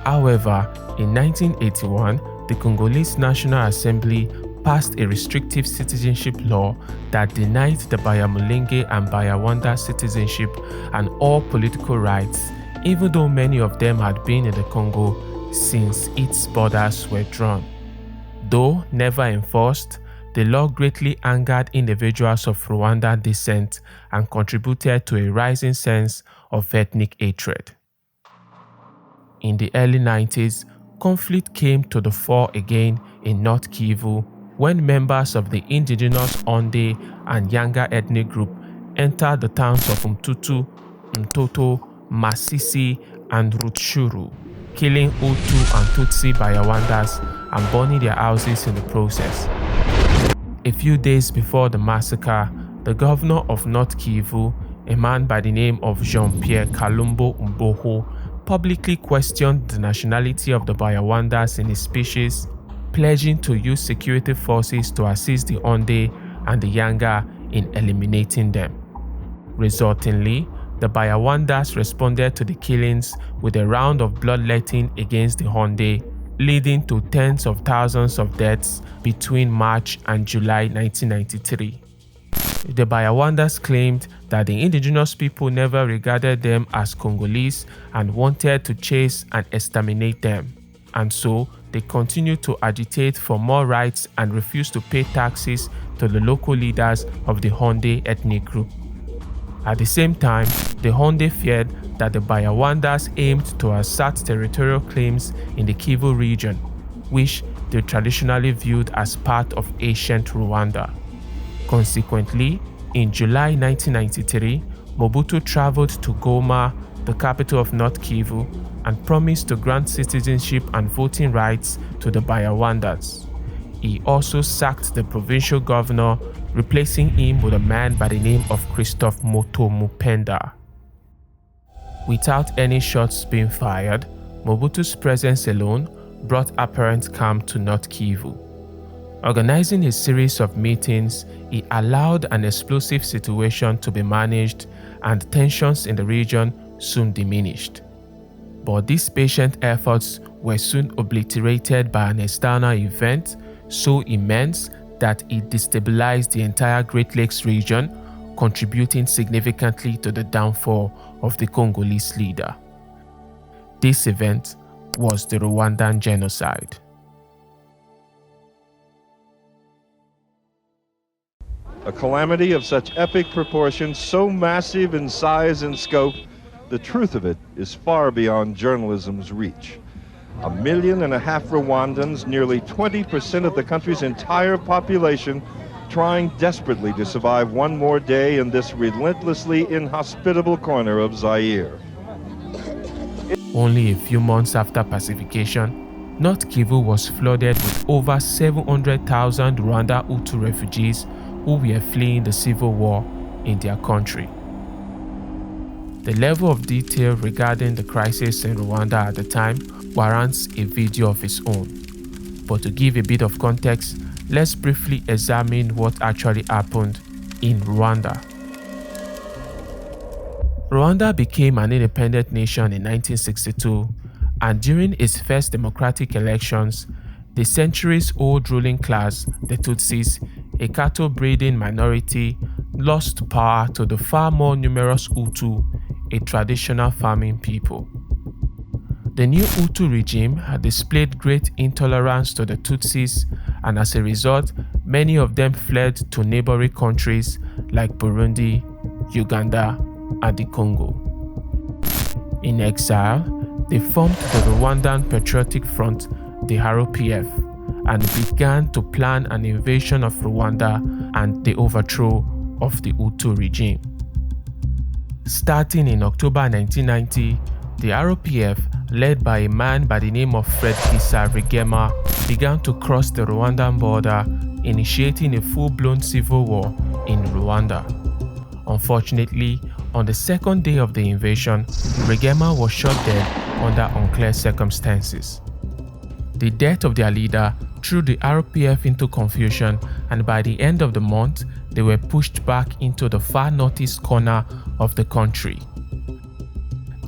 However, in 1981, the Congolese National Assembly passed a restrictive citizenship law that denied the Banyamulenge and Banyarwanda citizenship and all political rights, even though many of them had been in the Congo since its borders were drawn. Though never enforced, the law greatly angered individuals of Rwandan descent and contributed to a rising sense of ethnic hatred. In the early 90s, conflict came to the fore again in North Kivu when members of the indigenous Onde and Yanga ethnic group entered the towns of Mtutu, Mtoto, Masisi, and Rutshuru, killing Hutu and Tutsi Banyarwandas and burning their houses in the process. A few days before the massacre, the governor of North Kivu, a man by the name of Jean-Pierre Kalumbo Mboho, publicly questioned the nationality of the Banyarwandas in his speeches, pledging to use security forces to assist the Onde and the Yanga in eliminating them. Resultingly, the Banyarwandas responded to the killings with a round of bloodletting against the Onde, leading to tens of thousands of deaths between March and July 1993. The Banyarwandas claimed that the indigenous people never regarded them as Congolese and wanted to chase and exterminate them, and so they continued to agitate for more rights and refused to pay taxes to the local leaders of the Onde ethnic group. At the same time, the Onde feared that the Banyarwandas aimed to assert territorial claims in the Kivu region, which they traditionally viewed as part of ancient Rwanda. Consequently, in July 1993, Mobutu traveled to Goma, the capital of North Kivu, and promised to grant citizenship and voting rights to the Banyarwandas. He also sacked the provincial governor, replacing him with a man by the name of Christophe Moto Mupenda. Without any shots being fired, Mobutu's presence alone brought apparent calm to North Kivu. Organizing a series of meetings, he allowed an explosive situation to be managed, and tensions in the region soon diminished. But these patient efforts were soon obliterated by an external event so immense that it destabilized the entire Great Lakes region, contributing significantly to the downfall of the Congolese leader. This event was the Rwandan genocide. A calamity of such epic proportions, so massive in size and scope, the truth of it is far beyond journalism's reach. 1.5 million Rwandans, nearly 20% of the country's entire population, trying desperately to survive one more day in this relentlessly inhospitable corner of Zaire. Only a few months after pacification, North Kivu was flooded with over 700,000 Rwanda Hutu refugees who were fleeing the civil war in their country. The level of detail regarding the crisis in Rwanda at the time warrants a video of its own. But to give a bit of context, let's briefly examine what actually happened in Rwanda. Rwanda became an independent nation in 1962, and during its first democratic elections, the centuries-old ruling class, the Tutsis, a cattle-breeding minority, lost power to the far more numerous Hutu, a traditional farming people. The new Hutu regime had displayed great intolerance to the Tutsis, and as a result, many of them fled to neighboring countries like Burundi, Uganda, and the Congo. In exile, they formed the Rwandan Patriotic Front, the RPF, and began to plan an invasion of Rwanda and the overthrow of the Hutu regime. Starting in October 1990, the RPF, led by a man by the name of Fred Kisa-Rwigema, began to cross the Rwandan border, initiating a full-blown civil war in Rwanda. Unfortunately, on the second day of the invasion, Rwigema was shot dead under unclear circumstances. The death of their leader threw the RPF into confusion, and by the end of the month, they were pushed back into the far northeast corner of the country.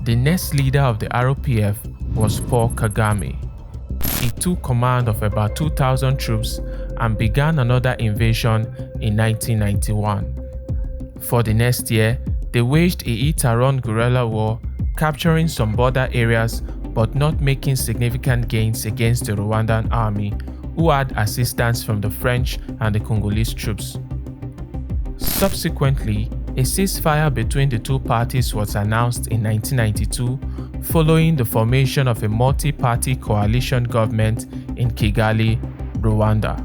The next leader of the RPF was Paul Kagame. He took command of about 2,000 troops and began another invasion in 1991. For the next year, they waged a hit-and-run guerrilla war, capturing some border areas but not making significant gains against the Rwandan army, who had assistance from the French and the Congolese troops. Subsequently, a ceasefire between the two parties was announced in 1992 following the formation of a multi-party coalition government in Kigali, Rwanda.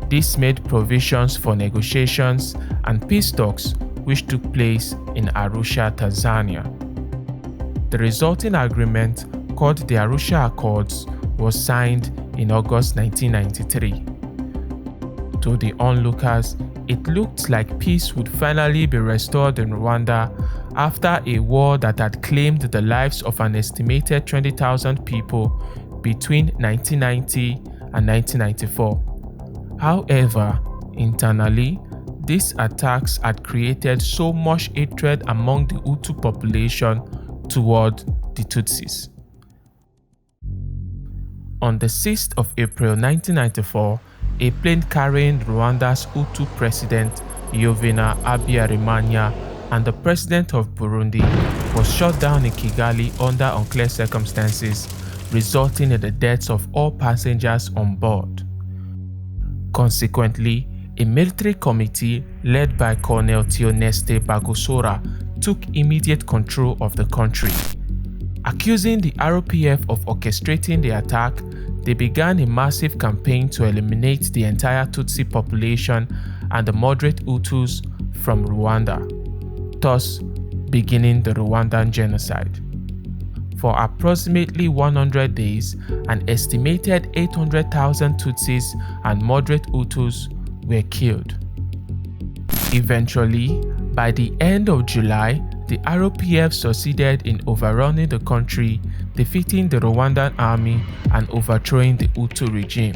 This made provisions for negotiations and peace talks which took place in Arusha, Tanzania. The resulting agreement, called the Arusha Accords, was signed in August 1993. To the onlookers, it looked like peace would finally be restored in Rwanda after a war that had claimed the lives of an estimated 20,000 people between 1990 and 1994. However, internally, these attacks had created so much hatred among the Hutu population toward the Tutsis. On the 6th of April 1994, a plane carrying Rwanda's Hutu president Yovena Habyarimana and the president of Burundi was shot down in Kigali under unclear circumstances, resulting in the deaths of all passengers on board. Consequently, a military committee led by Colonel Theoneste Bagosora took immediate control of the country. Accusing the RPF of orchestrating the attack, they began a massive campaign to eliminate the entire Tutsi population and the moderate Hutus from Rwanda, thus beginning the Rwandan genocide. For approximately 100 days, an estimated 800,000 Tutsis and moderate Hutus were killed. Eventually, by the end of July, the RPF succeeded in overrunning the country, defeating the Rwandan army and overthrowing the Hutu regime.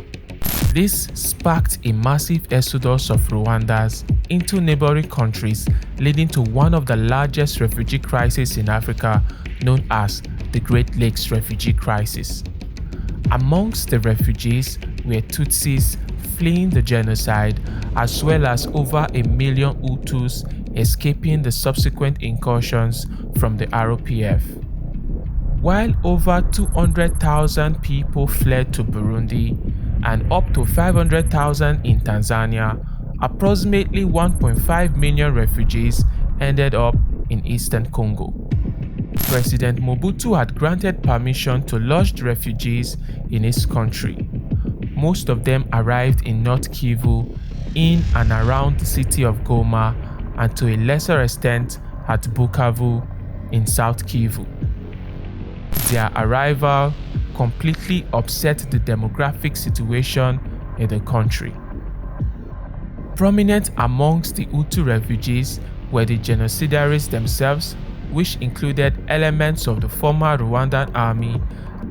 This sparked a massive exodus of Rwandans into neighboring countries, leading to one of the largest refugee crises in Africa, known as the Great Lakes Refugee Crisis. Amongst the refugees were Tutsis fleeing the genocide, as well as over 1 million Hutus escaping the subsequent incursions from the RPF. While over 200,000 people fled to Burundi and up to 500,000 in Tanzania, approximately 1.5 million refugees ended up in Eastern Congo. President Mobutu had granted permission to lodge the refugees in his country. Most of them arrived in North Kivu, in and around the city of Goma, and to a lesser extent at Bukavu in South Kivu. Their arrival completely upset the demographic situation in the country. Prominent amongst the Hutu refugees were the genocidaries themselves, which included elements of the former Rwandan army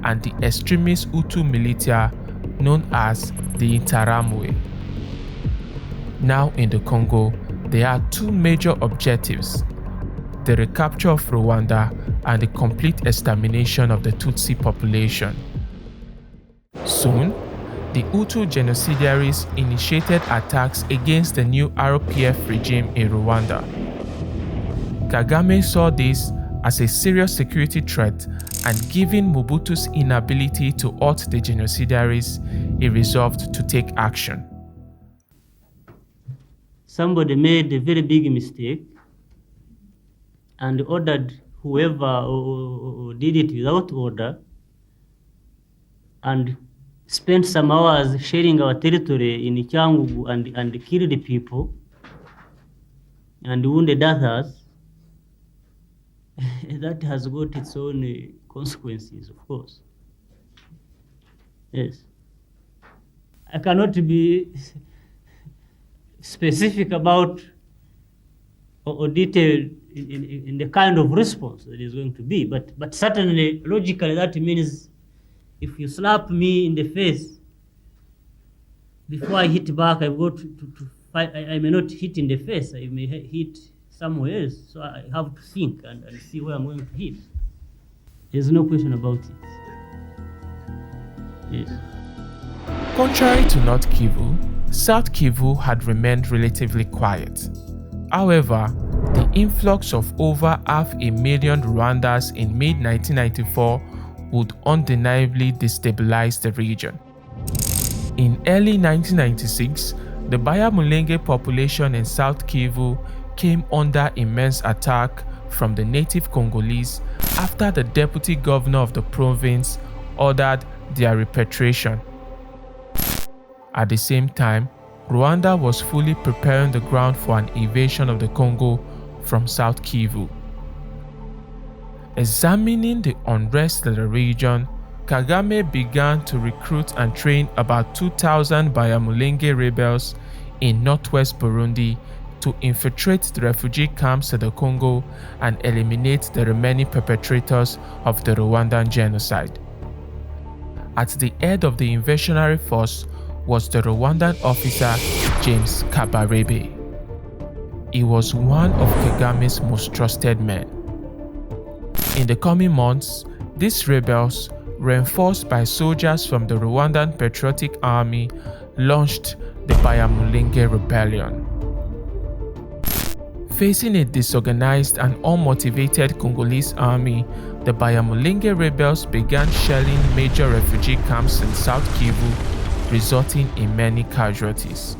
and the extremist Hutu militia known as the Interahamwe. Now in the Congo, there are two major objectives: the recapture of Rwanda and the complete extermination of the Tutsi population. Soon, the Hutu genocidaries initiated attacks against the new RPF regime in Rwanda. Kagame saw this as a serious security threat, and given Mobutu's inability to halt the genocidaries, he resolved to take action. Somebody made a very big mistake and ordered whoever did it without order and spent some hours sharing our territory in Cyangugu and killed people and wounded others. That has got its own consequences, of course. Yes. I cannot be specific about or detailed in the kind of response that is going to be, but certainly, logically, that means if you slap me in the face, before I hit back, I've got to fight. I may not hit in the face, I may hit somewhere else, so I have to think and see where I'm going to hit. There's no question about it. Yes. Contrary to North Kivu, South Kivu had remained relatively quiet. However, the influx of over 500,000 Rwandans in mid-1994 would undeniably destabilize the region. In early 1996, the Banyamulenge population in South Kivu came under immense attack from the native Congolese after the deputy governor of the province ordered their repatriation. At the same time, Rwanda was fully preparing the ground for an invasion of the Congo from South Kivu. Examining the unrest in the region, Kagame began to recruit and train about 2,000 Banyamulenge rebels in northwest Burundi to infiltrate the refugee camps in the Congo and eliminate the remaining perpetrators of the Rwandan genocide. At the head of the invasionary force was the Rwandan officer James Kabarebe. He was one of Kagame's most trusted men. In the coming months, these rebels, reinforced by soldiers from the Rwandan Patriotic Army, launched the Banyamulenge Rebellion. Facing a disorganized and unmotivated Congolese army, the Banyamulenge rebels began shelling major refugee camps in South Kivu, resulting in many casualties.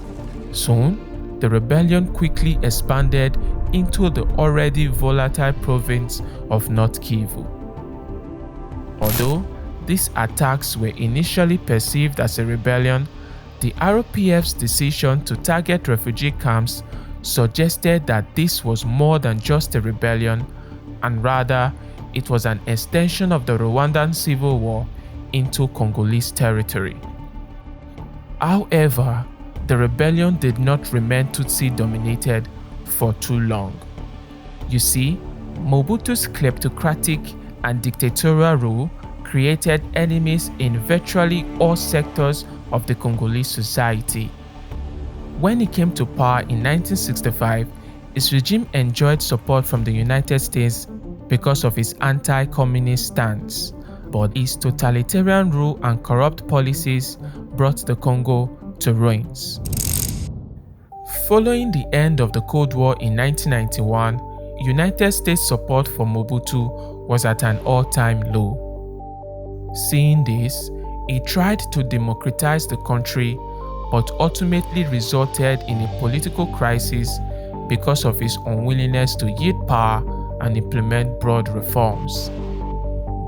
Soon, the rebellion quickly expanded into the already volatile province of North Kivu. Although these attacks were initially perceived as a rebellion, the RPF's decision to target refugee camps suggested that this was more than just a rebellion, and rather it was an extension of the Rwandan civil war into Congolese territory. However, the rebellion did not remain Tutsi-dominated for too long. You see, Mobutu's kleptocratic and dictatorial rule created enemies in virtually all sectors of the Congolese society. When he came to power in 1965, his regime enjoyed support from the United States because of his anti-communist stance, but his totalitarian rule and corrupt policies brought the Congo to ruins. Following the end of the Cold War in 1991, United States support for Mobutu was at an all-time low. Seeing this, he tried to democratize the country, but ultimately resulted in a political crisis because of his unwillingness to yield power and implement broad reforms.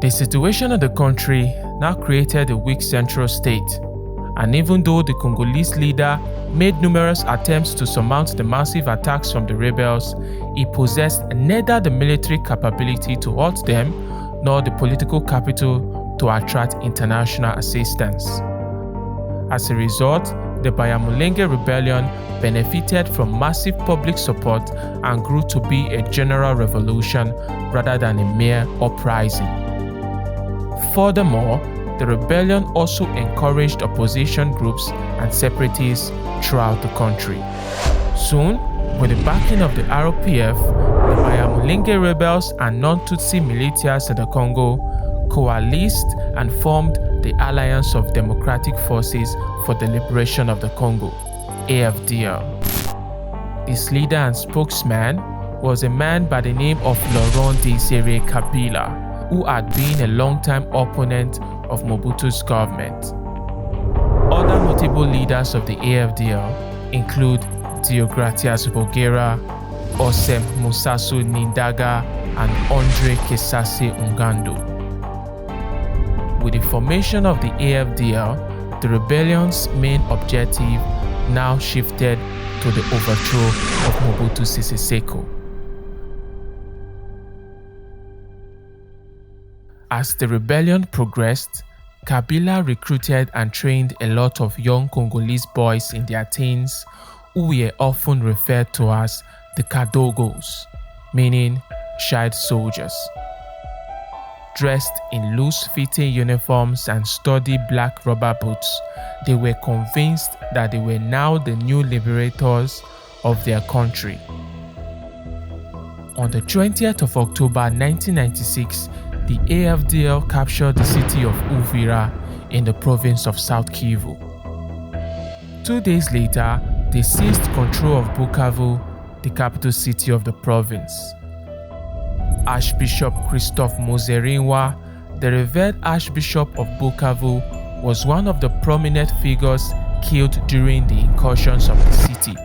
The situation of the country now created a weak central state, and even though the Congolese leader made numerous attempts to surmount the massive attacks from the rebels, he possessed neither the military capability to halt them nor the political capital to attract international assistance. As a result, the Banyamulenge rebellion benefited from massive public support and grew to be a general revolution rather than a mere uprising. Furthermore, the rebellion also encouraged opposition groups and separatists throughout the country. Soon, with the backing of the RPF, the Banyamulenge rebels and non-Tutsi militias in the Congo coalesced and formed the Alliance of Democratic Forces for the Liberation of the Congo, AFDL. Its leader and spokesman was a man by the name of Laurent Désiré Kabila, who had been a long-time opponent of Mobutu's government. Other notable leaders of the AFDL include Deogratias Bogera, Osem Musasu Nindaga, and Andre Kesase Ungando. With the formation of the AFDL, the rebellion's main objective now shifted to the overthrow of Mobutu Sese Seko. As the rebellion progressed, Kabila recruited and trained a lot of young Congolese boys in their teens who were often referred to as the Kadogos, meaning child soldiers. Dressed in loose-fitting uniforms and sturdy black rubber boots, they were convinced that they were now the new liberators of their country. On the 20th of October 1996, the AFDL captured the city of Uvira in the province of South Kivu. 2 days later, they seized control of Bukavu, the capital city of the province. Archbishop Christophe Muzerinwa, the revered Archbishop of Bukavu, was one of the prominent figures killed during the incursions of the city.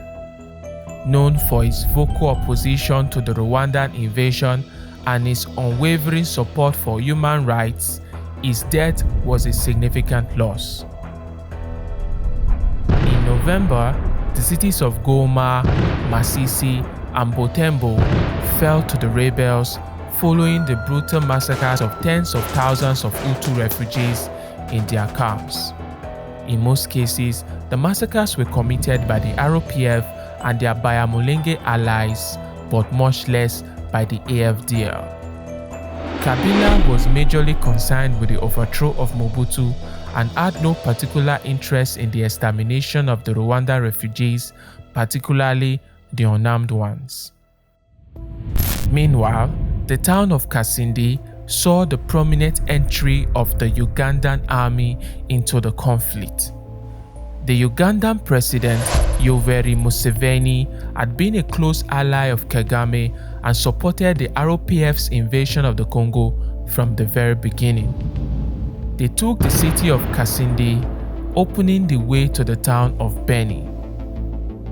Known for his vocal opposition to the Rwandan invasion and his unwavering support for human rights, his death was a significant loss. In November, the cities of Goma, Masisi, and Butembo fell to the rebels following the brutal massacres of tens of thousands of Hutu refugees in their camps. In most cases, the massacres were committed by the ROPF and their Bayamulenge allies, but much less by the AFDL. Kabila was majorly concerned with the overthrow of Mobutu and had no particular interest in the extermination of the Rwandan refugees, particularly the unarmed ones. Meanwhile, the town of Kasindi saw the prominent entry of the Ugandan army into the conflict. The Ugandan president, Yoweri Museveni, had been a close ally of Kagame and supported the ROPF's invasion of the Congo from the very beginning. They took the city of Kasindi, opening the way to the town of Beni.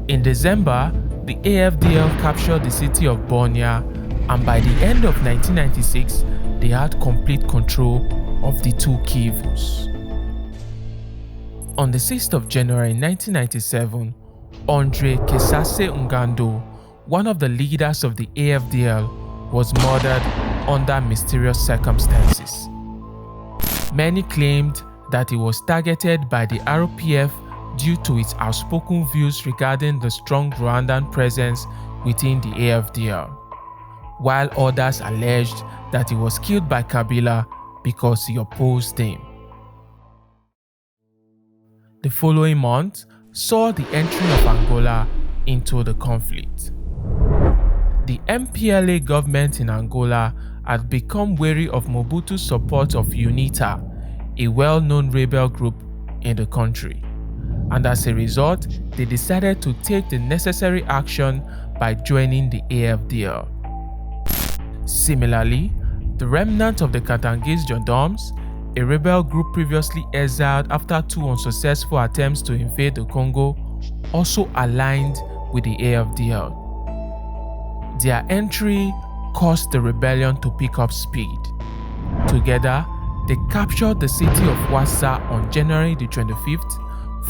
In December, the AFDL captured the city of Bunia, and by the end of 1996, they had complete control of the two Kivus. On the 6th of January 1997, Andre Kesase Ngando, one of the leaders of the AFDL, was murdered under mysterious circumstances. Many claimed that he was targeted by the ROPF due to its outspoken views regarding the strong Rwandan presence within the AFDL, while others alleged that he was killed by Kabila because he opposed him. The following month saw the entry of Angola into the conflict. The MPLA government in Angola had become wary of Mobutu's support of UNITA, a well-known rebel group in the country, and as a result, they decided to take the necessary action by joining the AFDL. Similarly, the remnant of the Katangese gendarmes, a rebel group previously exiled after 2 unsuccessful attempts to invade the Congo, also aligned with the AFDL. Their entry caused the rebellion to pick up speed. Together, they captured the city of Wassa on January the 25th,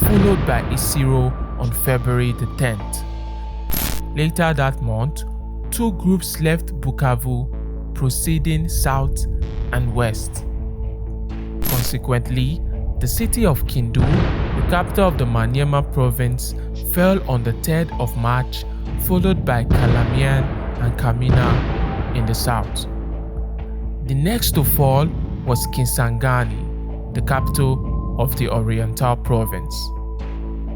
followed by Isiro on February the 10th. Later that month, 2 groups left Bukavu, proceeding south and west. Consequently, the city of Kindu, the capital of the Maniema province, fell on the 3rd of March, followed by Kalamian and Kamina in the south. The next to fall was Kisangani, the capital of the Oriental province.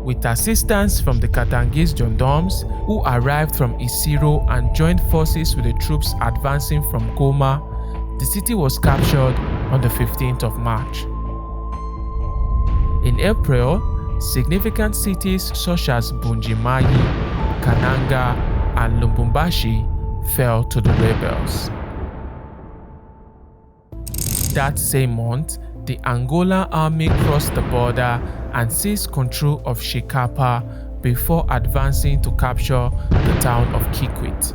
With assistance from the Katangese gendarmes, who arrived from Isiro and joined forces with the troops advancing from Goma, the city was captured on the 15th of March. In April, significant cities such as Bunjimayi, Kananga, and Lubumbashi fell to the rebels. That same month, the Angolan army crossed the border and seized control of Shikapa before advancing to capture the town of Kikwit.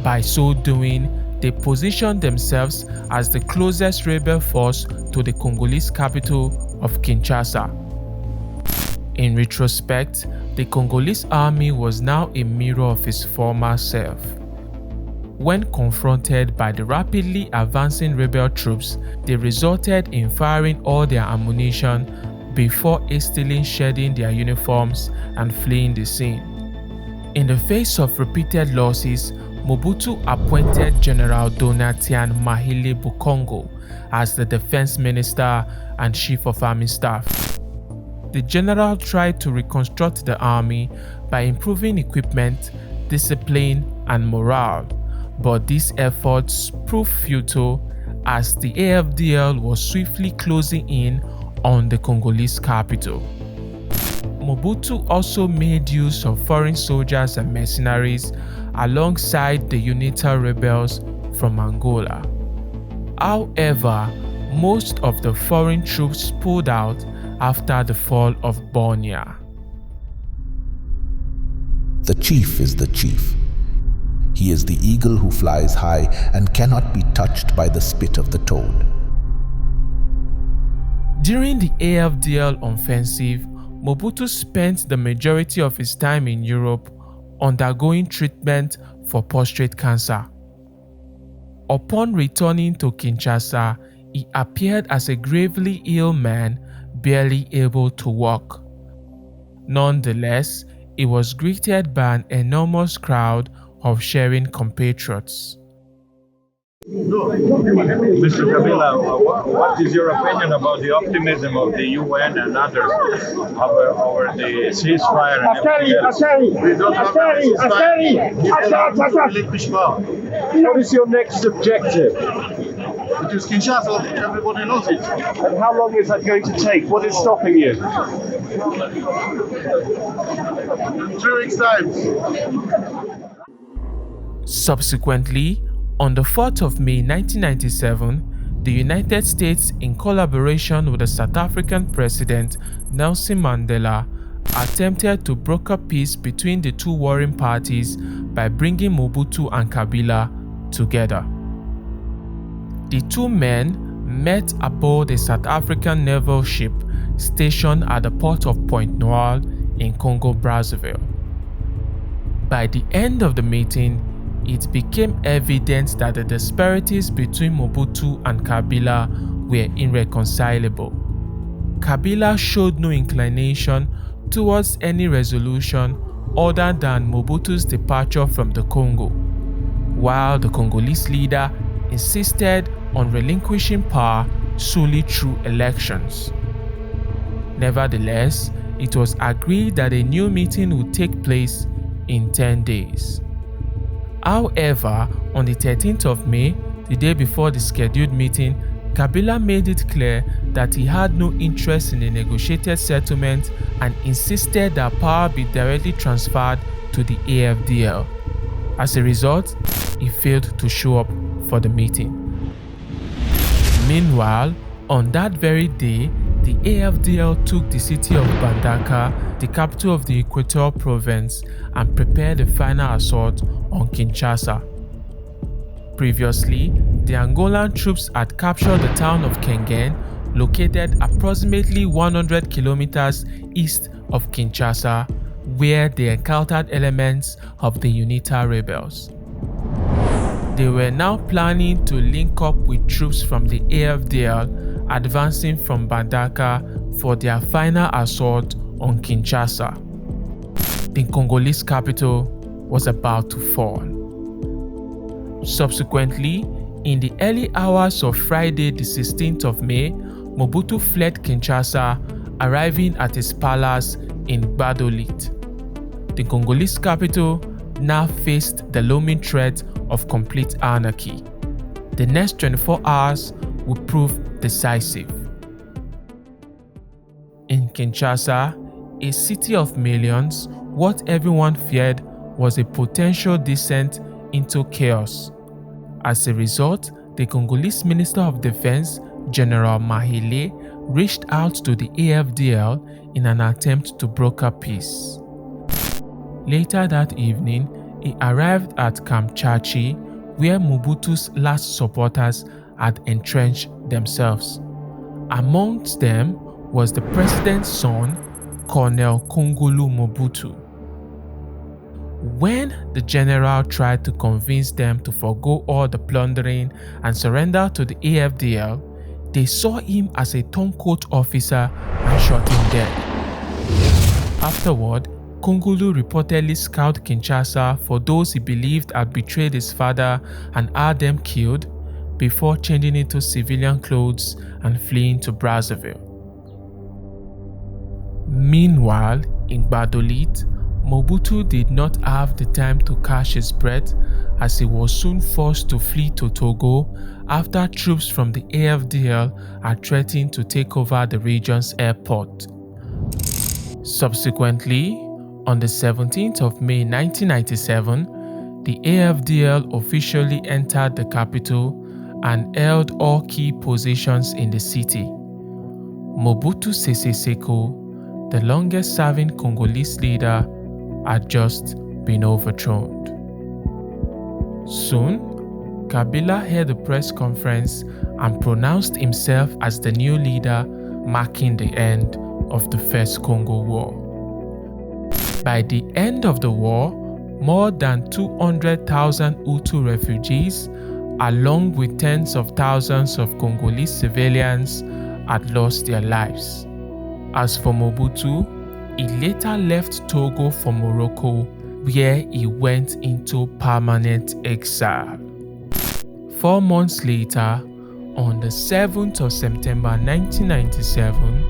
By so doing, they positioned themselves as the closest rebel force to the Congolese capital of Kinshasa. In retrospect, the Congolese army was now a mirror of its former self. When confronted by the rapidly advancing rebel troops, they resorted in firing all their ammunition before hastily shedding their uniforms and fleeing the scene. In the face of repeated losses, Mobutu appointed General Donatien Mahile Bukongo as the defense minister and chief of army staff. The general tried to reconstruct the army by improving equipment, discipline, and morale, but these efforts proved futile as the AFDL was swiftly closing in on the Congolese capital. Mobutu also made use of foreign soldiers and mercenaries alongside the UNITA rebels from Angola. However, most of the foreign troops pulled out after the fall of Bunia. The chief is the chief. He is the eagle who flies high and cannot be touched by the spit of the toad. During the AFDL offensive, Mobutu spent the majority of his time in Europe undergoing treatment for prostate cancer. Upon returning to Kinshasa, he appeared as a gravely ill man, barely able to walk. Nonetheless, he was greeted by an enormous crowd of cheering compatriots. Mr. Kabila, what is your opinion about the optimism of the UN and others over the ceasefire and everything else? What is your next objective? It is Kinshasa, everybody knows it. And how long is that going to take? What is stopping you? 3 weeks' time. Subsequently, on the 4th of May 1997, the United States, in collaboration with the South African President Nelson Mandela, attempted to broker peace between the two warring parties by bringing Mobutu and Kabila together. The two men met aboard a South African naval ship stationed at the port of Point Noir in Congo-Brazzaville. By the end of the meeting, it became evident that the disparities between Mobutu and Kabila were irreconcilable. Kabila showed no inclination towards any resolution other than Mobutu's departure from the Congo, while the Congolese leader insisted on relinquishing power solely through elections. Nevertheless, it was agreed that a new meeting would take place in 10 days. However, on the 13th of May, the day before the scheduled meeting, Kabila made it clear that he had no interest in a negotiated settlement and insisted that power be directly transferred to the AFDL. As a result, he failed to show up for the meeting. Meanwhile, on that very day, the AFDL took the city of Bandaka, the capital of the Equatorial Province, and prepared the final assault on Kinshasa. Previously, the Angolan troops had captured the town of Kengen, located approximately 100 kilometers east of Kinshasa, where they encountered elements of the UNITA rebels. They were now planning to link up with troops from the AFDL advancing from Bandaka for their final assault on Kinshasa. The Congolese capital was about to fall. Subsequently, in the early hours of Friday the 16th of May, Mobutu fled Kinshasa, arriving at his palace in Gbadolit. The Congolese capital now faced the looming threat of complete anarchy. The next 24 hours would prove decisive. In Kinshasa, a city of millions, what everyone feared was a potential descent into chaos. As a result, the Congolese Minister of Defense, General Mahile, reached out to the AFDL in an attempt to broker peace. Later that evening, he arrived at Kamchachi, where Mobutu's last supporters had entrenched themselves. Amongst them was the president's son, Colonel Kongolu Mobutu. When the general tried to convince them to forgo all the plundering and surrender to the AFDL, they saw him as a turncoat officer and shot him dead. Afterward, Kongolu reportedly scoured Kinshasa for those he believed had betrayed his father and had them killed, before changing into civilian clothes and fleeing to Brazzaville. Meanwhile, in Gbadolit, Mobutu did not have the time to catch his breath, as he was soon forced to flee to Togo after troops from the AFDL had threatened to take over the region's airport. Subsequently, on the 17th of May 1997, the AFDL officially entered the capital and held all key positions in the city. Mobutu Sese Seko, the longest-serving Congolese leader, had just been overthrown. Soon, Kabila held a press conference and pronounced himself as the new leader, marking the end of the First Congo War. By the end of the war, more than 200,000 Hutu refugees, along with tens of thousands of Congolese civilians, had lost their lives. As for Mobutu, he later left Togo for Morocco, where he went into permanent exile. 4 months later, on the 7th of September 1997,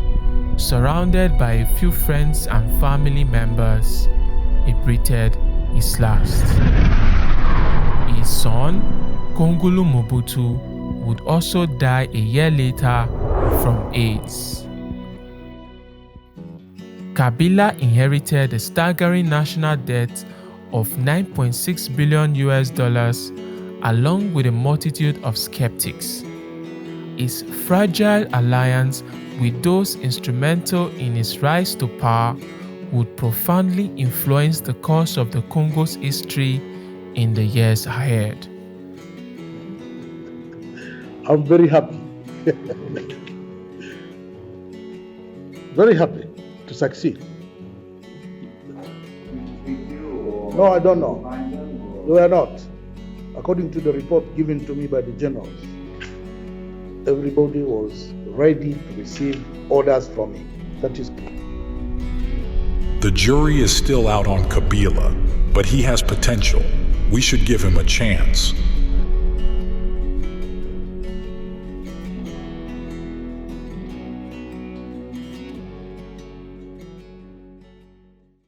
surrounded by a few friends and family members, he breathed his last. His son, Kongolo Mobutu, would also die a year later from AIDS. Kabila inherited a staggering national debt of $9.6 billion along with a multitude of skeptics. His fragile alliance with those instrumental in his rise to power would profoundly influence the course of the Congo's history in the years ahead. I'm very happy. Very happy to succeed. No, I don't know. They were not. According to the report given to me by the generals, everybody was ready to receive orders from me. That is good. The jury is still out on Kabila, but he has potential. We should give him a chance.